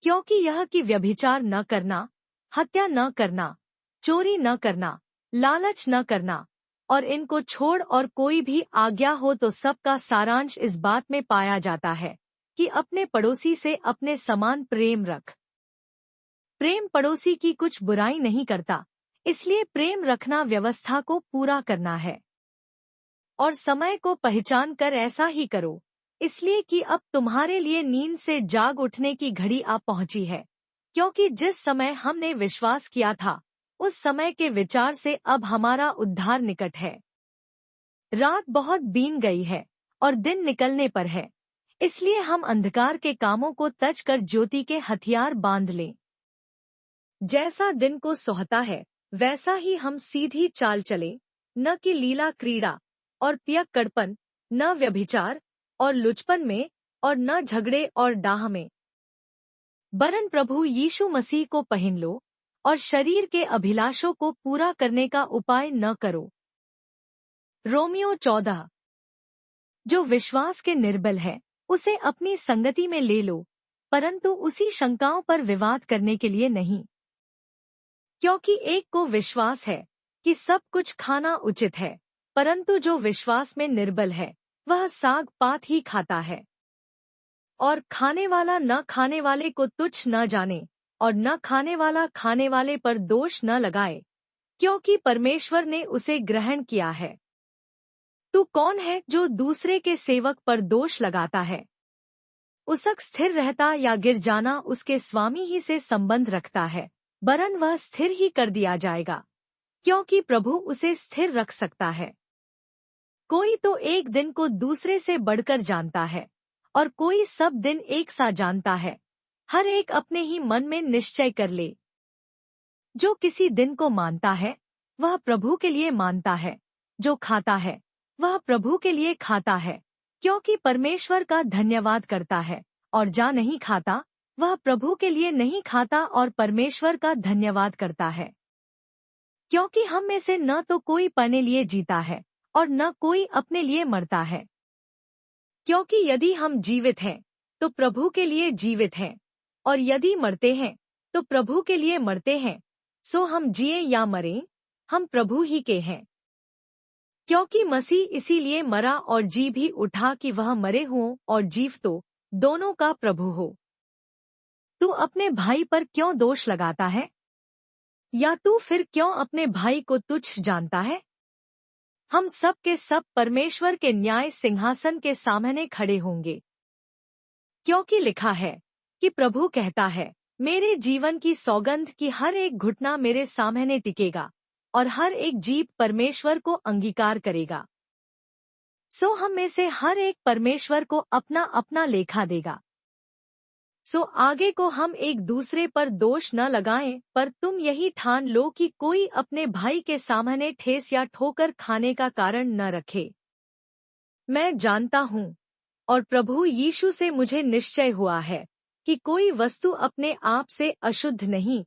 क्योंकि यह कि व्यभिचार न करना, हत्या न करना, चोरी न करना, लालच न करना, और इनको छोड़ और कोई भी आज्ञा हो तो सबका सारांश इस बात में पाया जाता है कि अपने पड़ोसी से अपने समान प्रेम रख। प्रेम पड़ोसी की कुछ बुराई नहीं करता, इसलिए प्रेम रखना व्यवस्था को पूरा करना है। और समय को पहचान कर ऐसा ही करो, इसलिए कि अब तुम्हारे लिए नींद से जाग उठने की घड़ी आ पहुंची है, क्योंकि जिस समय हमने विश्वास किया था उस समय के विचार से अब हमारा उद्धार निकट है। रात बहुत बीन गई है और दिन निकलने पर है, इसलिए हम अंधकार के कामों को तज कर ज्योति के हथियार बांध लें। जैसा दिन को सोहता है वैसा ही हम सीधी चाल चलें, न कि लीला क्रीड़ा और पियक्कड़पन, न व्यभिचार और लुचपन में, और न झगड़े और डाह में, वरन प्रभु यीशु मसीह को पहन लो और शरीर के अभिलाषों को पूरा करने का उपाय न करो। रोमियो 14। जो विश्वास के निर्बल है उसे अपनी संगति में ले लो, परंतु उसी शंकाओं पर विवाद करने के लिए नहीं। क्योंकि एक को विश्वास है कि सब कुछ खाना उचित है, परंतु जो विश्वास में निर्बल है वह साग पात ही खाता है। और खाने वाला न खाने वाले को तुच्छ न जाने, और न खाने वाला खाने वाले पर दोष न लगाए, क्योंकि परमेश्वर ने उसे ग्रहण किया है। तू कौन है जो दूसरे के सेवक पर दोष लगाता है? उसक स्थिर रहता या गिर जाना उसके स्वामी ही से संबंध रखता है, वरन वह स्थिर ही कर दिया जाएगा, क्योंकि प्रभु उसे स्थिर रख सकता है। कोई तो एक दिन को दूसरे से बढ़कर जानता है, और कोई सब दिन एक सा जानता है। हर एक अपने ही मन में निश्चय कर ले। जो किसी दिन को मानता है वह प्रभु के लिए मानता है, जो खाता है वह प्रभु के लिए खाता है, क्योंकि परमेश्वर का धन्यवाद करता है। और जा नहीं खाता वह प्रभु के लिए नहीं खाता और परमेश्वर का धन्यवाद करता है। क्योंकि हम में से न तो कोई अपने लिए जीता है और न कोई अपने लिए मरता है। क्योंकि यदि हम जीवित हैं तो प्रभु के लिए जीवित हैं, और यदि मरते हैं तो प्रभु के लिए मरते हैं। सो हम जिए या मरें, हम प्रभु ही के हैं। क्योंकि मसीह इसीलिए मरा और जी भी उठा कि वह मरे हुओं और जीव तो दोनों का प्रभु हो। तू अपने भाई पर क्यों दोष लगाता है? या तू फिर क्यों अपने भाई को तुच्छ जानता है? हम सब के सब परमेश्वर के न्याय सिंहासन के सामने खड़े होंगे। क्योंकि लिखा है कि प्रभु कहता है, मेरे जीवन की सौगंध की हर एक घुटना मेरे सामने टिकेगा और हर एक जीभ परमेश्वर को अंगीकार करेगा। सो हम में से हर एक परमेश्वर को अपना अपना लेखा देगा। सो आगे को हम एक दूसरे पर दोष न लगाएं, पर तुम यही ठान लो कि कोई अपने भाई के सामने ठेस या ठोकर खाने का कारण न रखे। मैं जानता हूँ और प्रभु यीशु से मुझे निश्चय हुआ है कि कोई वस्तु अपने आप से अशुद्ध नहीं,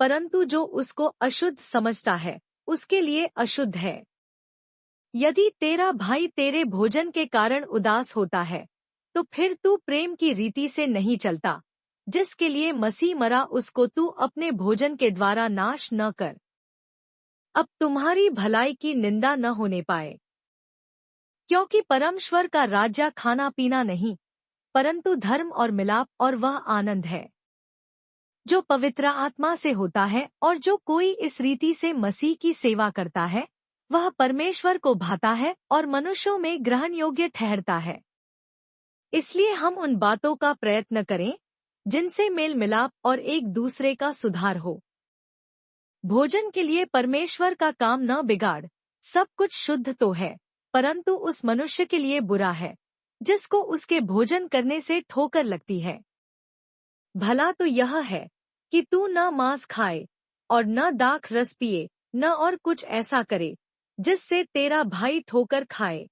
परंतु जो उसको अशुद्ध समझता है उसके लिए अशुद्ध है। यदि तेरा भाई तेरे भोजन के कारण उदास होता है तो फिर तू प्रेम की रीति से नहीं चलता। जिसके लिए मसीह मरा उसको तू अपने भोजन के द्वारा नाश न कर। अब तुम्हारी भलाई की निंदा न होने पाए, क्योंकि परमेश्वर का राज्य खाना पीना नहीं, परंतु धर्म और मिलाप और वह आनंद है जो पवित्र आत्मा से होता है। और जो कोई इस रीति से मसीह की सेवा करता है वह परमेश्वर को भाता है और मनुष्यों में ग्रहण योग्य ठहरता है। इसलिए हम उन बातों का प्रयत्न करें जिनसे मेल मिलाप और एक दूसरे का सुधार हो। भोजन के लिए परमेश्वर का काम न बिगाड़। सब कुछ शुद्ध तो है, परंतु उस मनुष्य के लिए बुरा है जिसको उसके भोजन करने से ठोकर लगती है। भला तो यह है कि तू न मांस खाए और न दाख रस पिए, न और कुछ ऐसा करे जिससे तेरा भाई ठोकर खाए।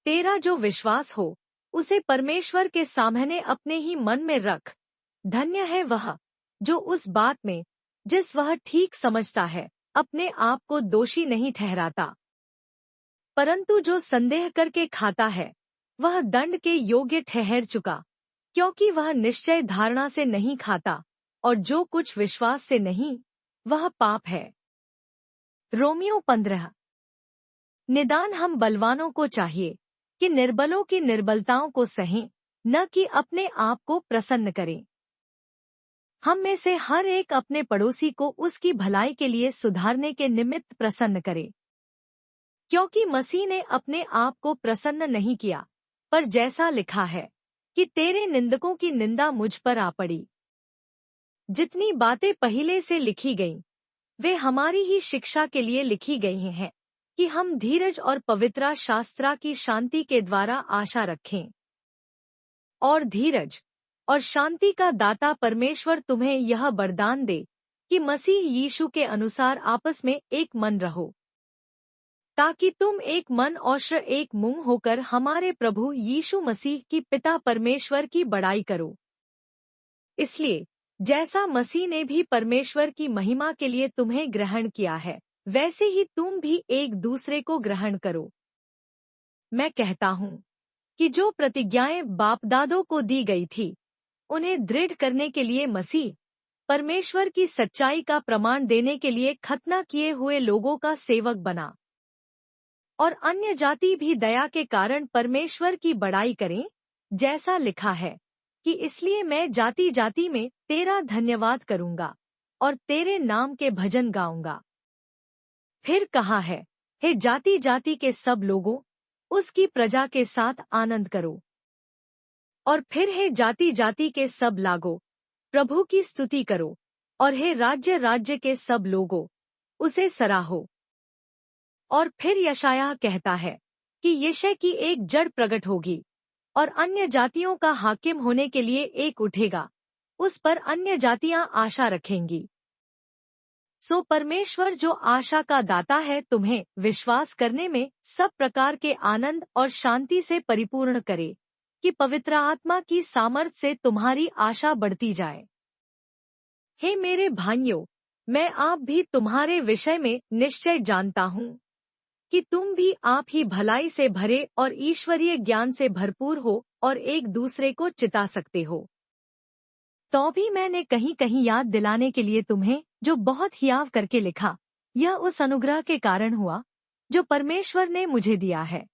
तेरा जो विश्वास हो उसे परमेश्वर के सामने अपने ही मन में रख। धन्य है वह जो उस बात में जिस वह ठीक समझता है अपने आप को दोषी नहीं ठहराता, परंतु जो संदेह करके खाता है वह दंड के योग्य ठहर चुका, क्योंकि वह निश्चय धारणा से नहीं खाता, और जो कुछ विश्वास से नहीं वह पाप है। रोमियो 15। निदान हम बलवानों को चाहिए कि निर्बलों की निर्बलताओं को सहें, न कि अपने आप को प्रसन्न करें। हम में से हर एक अपने पड़ोसी को उसकी भलाई के लिए सुधारने के निमित्त प्रसन्न करे, क्योंकि मसीह ने अपने आप को प्रसन्न नहीं किया, पर जैसा लिखा है कि तेरे निंदकों की निंदा मुझ पर आ पड़ी। जितनी बातें पहले से लिखी गईं, वे हमारी ही शिक्षा के लिए लिखी गई हैं कि हम धीरज और पवित्र शास्त्रा की शांति के द्वारा आशा रखें। और धीरज और शांति का दाता परमेश्वर तुम्हें यह वरदान दे कि मसीह यीशु के अनुसार आपस में एक मन रहो, ताकि तुम एक मन और एक मुंह होकर हमारे प्रभु यीशु मसीह की पिता परमेश्वर की बड़ाई करो। इसलिए जैसा मसीह ने भी परमेश्वर की महिमा के लिए तुम्हें ग्रहण किया है, वैसे ही तुम भी एक दूसरे को ग्रहण करो। मैं कहता हूँ कि जो प्रतिज्ञाएं बाप दादों को दी गई थी उन्हें दृढ़ करने के लिए मसीह परमेश्वर की सच्चाई का प्रमाण देने के लिए खतना किए हुए लोगों का सेवक बना। और अन्य जाति भी दया के कारण परमेश्वर की बड़ाई करें, जैसा लिखा है कि इसलिए मैं जाति जाति में तेरा धन्यवाद करूंगा और तेरे नाम के भजन गाऊंगा। फिर कहा है, हे जाति जाति के सब लोगों, उसकी प्रजा के साथ आनंद करो। और फिर हे जाति जाति के सब लागो, प्रभु की स्तुति करो। और हे राज्य राज्य के सब लोगों, उसे सराहो। और फिर यशायाह कहता है कि यिशै की एक जड़ प्रकट होगी और अन्य जातियों का हाकिम होने के लिए एक उठेगा, उस पर अन्य जातियां आशा रखेंगी। सो परमेश्वर जो आशा का दाता है तुम्हें विश्वास करने में सब प्रकार के आनंद और शांति से परिपूर्ण करे, कि पवित्र आत्मा की सामर्थ से तुम्हारी आशा बढ़ती जाए। हे मेरे भाइयों, मैं आप भी तुम्हारे विषय में निश्चय जानता हूँ कि तुम भी आप ही भलाई से भरे और ईश्वरीय ज्ञान से भरपूर हो और एक दूसरे को चिता सकते हो। तो भी मैंने कहीं कहीं याद दिलाने के लिए तुम्हें जो बहुत हियाव करके लिखा, यह उस अनुग्रह के कारण हुआ जो परमेश्वर ने मुझे दिया है,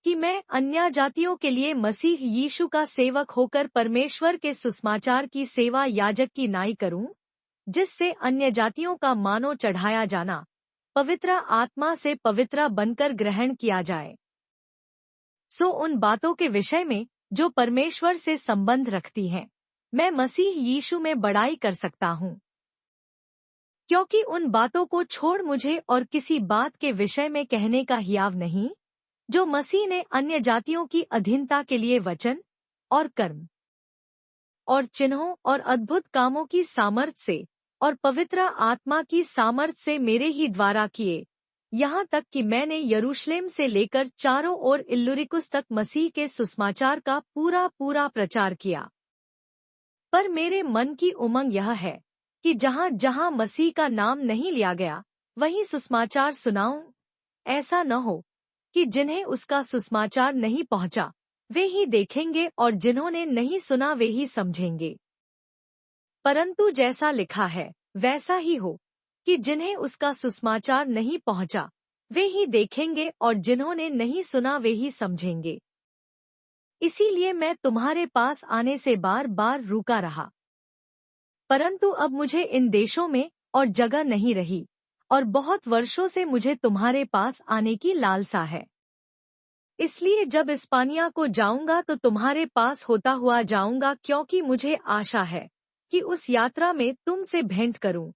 कि मैं अन्य जातियों के लिए मसीह यीशु का सेवक होकर परमेश्वर के सुसमाचार की सेवा याजक की नाई करूं, जिससे अन्य जातियों का मानो चढ़ाया जाना पवित्र आत्मा से पवित्र बनकर ग्रहण किया जाए। सो उन बातों के विषय में जो परमेश्वर से संबंध रखती हैं, मैं मसीह यीशु में बड़ाई कर सकता हूँ, क्योंकि उन बातों को छोड़ मुझे और किसी बात के विषय में कहने का हियाव नहीं, जो मसीह ने अन्य जातियों की अधीनता के लिए वचन और कर्म और चिन्हों और अद्भुत कामों की सामर्थ्य से और पवित्र आत्मा की सामर्थ्य से मेरे ही द्वारा किए, यहाँ तक कि मैंने यरूशलेम से लेकर चारों ओर इल्लुरिकुस तक मसीह के सुसमाचार का पूरा पूरा प्रचार किया। पर मेरे मन की उमंग यह है कि जहाँ जहाँ मसीह का नाम नहीं लिया गया वहीं सुसमाचार सुनाऊं। ऐसा न हो कि जिन्हें उसका सुसमाचार नहीं पहुंचा वे ही देखेंगे और जिन्होंने नहीं सुना वे ही समझेंगे। परंतु जैसा लिखा है वैसा ही हो कि जिन्हें उसका सुसमाचार नहीं पहुंचा वे ही देखेंगे और जिन्होंने नहीं सुना वे ही समझेंगे। इसीलिए मैं तुम्हारे पास आने से बार बार रुका रहा, परंतु अब मुझे इन देशों में और जगह नहीं रही और बहुत वर्षों से मुझे तुम्हारे पास आने की लालसा है। इसलिए जब इस्पानिया को जाऊंगा तो तुम्हारे पास होता हुआ जाऊंगा, क्योंकि मुझे आशा है कि उस यात्रा में तुमसे भेंट करूं,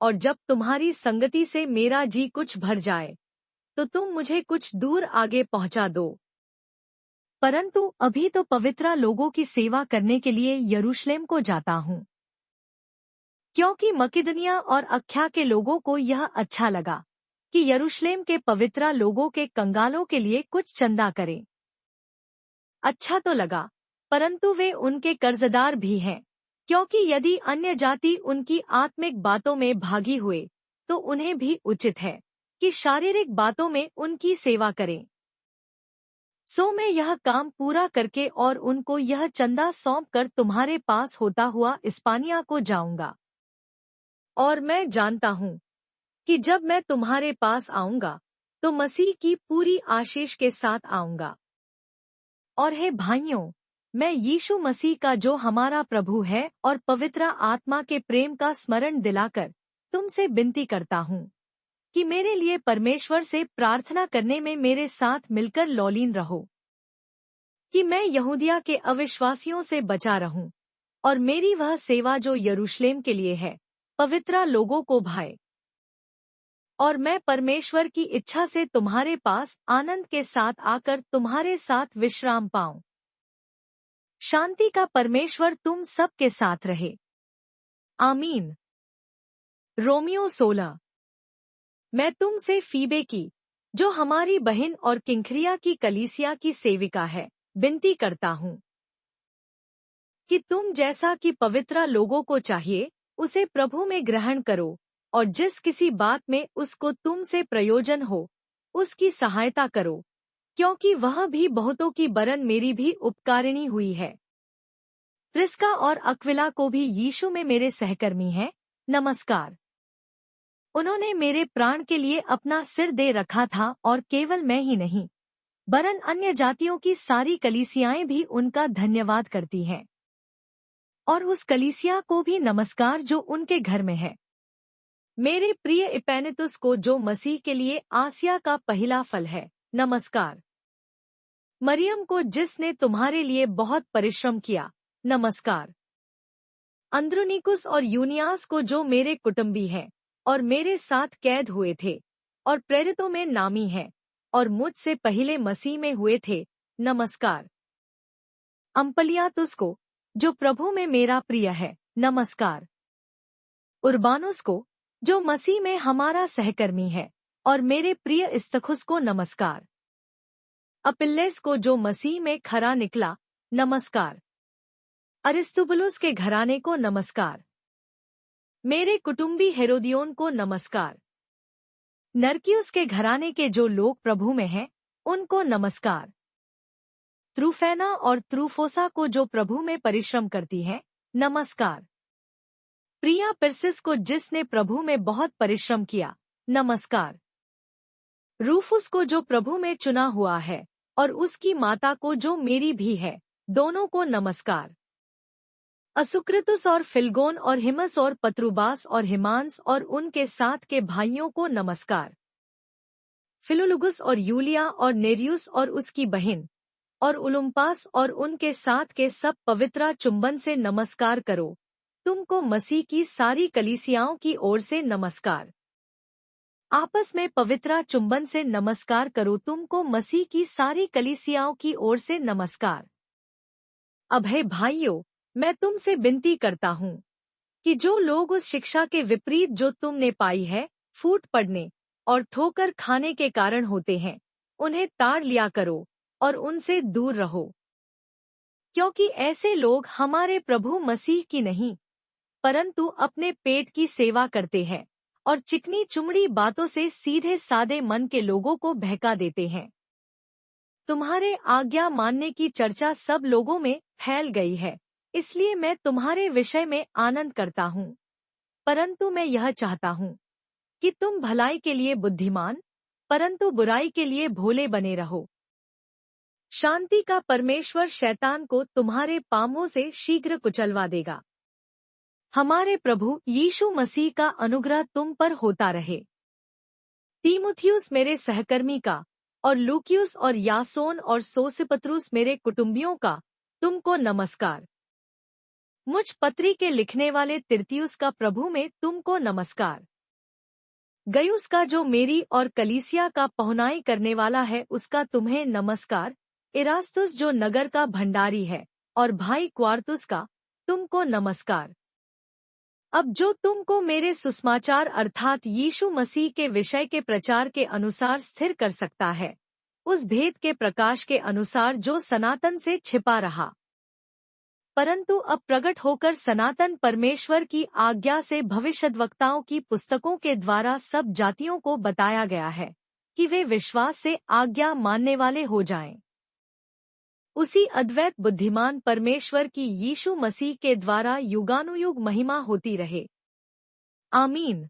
और जब तुम्हारी संगति से मेरा जी कुछ भर जाए तो तुम मुझे कुछ दूर आगे पहुंचा दो। परंतु अभी तो पवित्र लोगों की सेवा करने के लिए यरूशलेम को जाता हूँ, क्योंकि मकिदुनिया और अख्या के लोगों को यह अच्छा लगा कि यरूशलेम के पवित्र लोगों के कंगालों के लिए कुछ चंदा करें। अच्छा तो लगा, परंतु वे उनके कर्जदार भी हैं, क्योंकि यदि अन्य जाति उनकी आत्मिक बातों में भागी हुए तो उन्हें भी उचित है कि शारीरिक बातों में उनकी सेवा करें। सो मैं यह काम पूरा करके और उनको यह चंदा सौंपकर तुम्हारे पास होता हुआ इस्पानिया को जाऊंगा। और मैं जानता हूँ कि जब मैं तुम्हारे पास आऊंगा तो मसीह की पूरी आशीष के साथ आऊंगा। और हे भाइयों, मैं यीशु मसीह का जो हमारा प्रभु है और पवित्र आत्मा के प्रेम का स्मरण दिलाकर तुमसे विनती करता हूँ कि मेरे लिए परमेश्वर से प्रार्थना करने में मेरे साथ मिलकर लौलीन रहो, कि मैं यहूदिया के अविश्वासियों से बचा रहूं और मेरी वह सेवा जो यरूशलेम के लिए है पवित्र लोगों को भाए, और मैं परमेश्वर की इच्छा से तुम्हारे पास आनंद के साथ आकर तुम्हारे साथ विश्राम पाऊं। शांति का परमेश्वर तुम सब के साथ रहे। आमीन। रोमियो 16। मैं तुमसे फीबे की, जो हमारी बहन और किंख्रिया की कलीसिया की सेविका है, विनती करता हूँ कि तुम जैसा कि पवित्र लोगों को चाहिए उसे प्रभु में ग्रहण करो, और जिस किसी बात में उसको तुमसे प्रयोजन हो उसकी सहायता करो, क्योंकि वह भी बहुतों की बरन मेरी भी उपकारिणी हुई है। प्रिस्का और अक्विला को भी यीशु में मेरे सहकर्मी हैं, नमस्कार। उन्होंने मेरे प्राण के लिए अपना सिर दे रखा था, और केवल मैं ही नहीं बरन अन्य जातियों की सारी कलीसियाएं भी उनका धन्यवाद करती हैं। और उस कलीसिया को भी नमस्कार जो उनके घर में है। मेरे प्रिय इपैनेतुस को जो मसीह के लिए आसिया का पहला फल है, नमस्कार। मरियम को जिसने तुम्हारे लिए बहुत परिश्रम किया, नमस्कार। अंद्रोनिकुस और यूनियास को जो मेरे कुटुंबी हैं और मेरे साथ कैद हुए थे और प्रेरितों में नामी हैं और मुझसे पहले मसीह में हुए थे, नमस्कार। अम्पलियातुस को, जो प्रभु में मेरा प्रिय है, नमस्कार। उर्बानुस को, जो मसीह में हमारा सहकर्मी है, और मेरे प्रिय इस्तखुस को नमस्कार। अपिल्लेस को, जो मसीह में खरा निकला, नमस्कार। अरिस्तुबुलुस के घराने को नमस्कार। मेरे कुटुंबी हेरोदियोन को नमस्कार। नरकियुस के घराने के जो लोग प्रभु में हैं, उनको नमस्कार। त्रुफैना और त्रुफोसा को, जो प्रभु में परिश्रम करती हैं, नमस्कार। प्रिया पिरसिस को, जिसने प्रभु में बहुत परिश्रम किया, नमस्कार। रूफुस को, जो प्रभु में चुना हुआ है, और उसकी माता को, जो मेरी भी है, दोनों को नमस्कार। असुक्रतुस और फिलगोन और हिमस और पत्रुबास और हिमांस और उनके साथ के भाइयों को नमस्कार। फिलुलुगुस और यूलिया और नेरियुस और उसकी बहन और उलुम्पास और उनके साथ के सब पवित्रा चुंबन से नमस्कार करो। तुमको मसीह की सारी कलीसियाओं की ओर से नमस्कार। आपस में पवित्रा चुंबन से नमस्कार करो। तुमको मसीह की सारी कलीसियाओं की ओर से नमस्कार। अब हे भाइयों, मैं तुमसे विनती करता हूँ कि जो लोग उस शिक्षा के विपरीत जो तुमने पाई है, फूट पड़ने और ठोकर खाने के कारण होते हैं, उन्हें ताड़ लिया करो और उनसे दूर रहो, क्योंकि ऐसे लोग हमारे प्रभु मसीह की नहीं, परंतु अपने पेट की सेवा करते हैं और चिकनी चुमड़ी बातों से सीधे सादे मन के लोगों को बहका देते हैं। तुम्हारे आज्ञा मानने की चर्चा सब लोगों में फैल गई है, इसलिए मैं तुम्हारे विषय में आनंद करता हूँ। परंतु मैं यह चाहता हूँ कि तुम भलाई के लिए बुद्धिमान, परंतु बुराई के लिए भोले बने रहो। शांति का परमेश्वर शैतान को तुम्हारे पांवों से शीघ्र कुचलवा देगा। हमारे प्रभु यीशु मसीह का अनुग्रह तुम पर होता रहे। तीमुथियुस मेरे सहकर्मी का, और लूकियुस और यासोन और सोसिपत्रुस मेरे कुटुंबियों का, तुमको नमस्कार। मुझ पत्री के लिखने वाले तिर्तियुस का प्रभु में तुमको नमस्कार। गयुस का, जो मेरी और कलीसिया का पहुनाई करने वाला है, उसका तुम्हें नमस्कार। इरास्तुस, जो नगर का भंडारी है, और भाई क्वार्तुस का, तुमको नमस्कार। अब जो तुमको मेरे सुसमाचार अर्थात यीशु मसीह के विषय के प्रचार के अनुसार स्थिर कर सकता है, उस भेद के प्रकाश के अनुसार जो सनातन से छिपा रहा, परंतु अब प्रकट होकर सनातन परमेश्वर की आज्ञा से भविष्यद्वक्ताओं की पुस्तकों के द्वारा सब जातियों को बताया गया है कि वे विश्वास से आज्ञा मानने वाले हो जाएं। उसी अद्वैत बुद्धिमान परमेश्वर की यीशु मसीह के द्वारा युगानुयुग महिमा होती रहे। आमीन।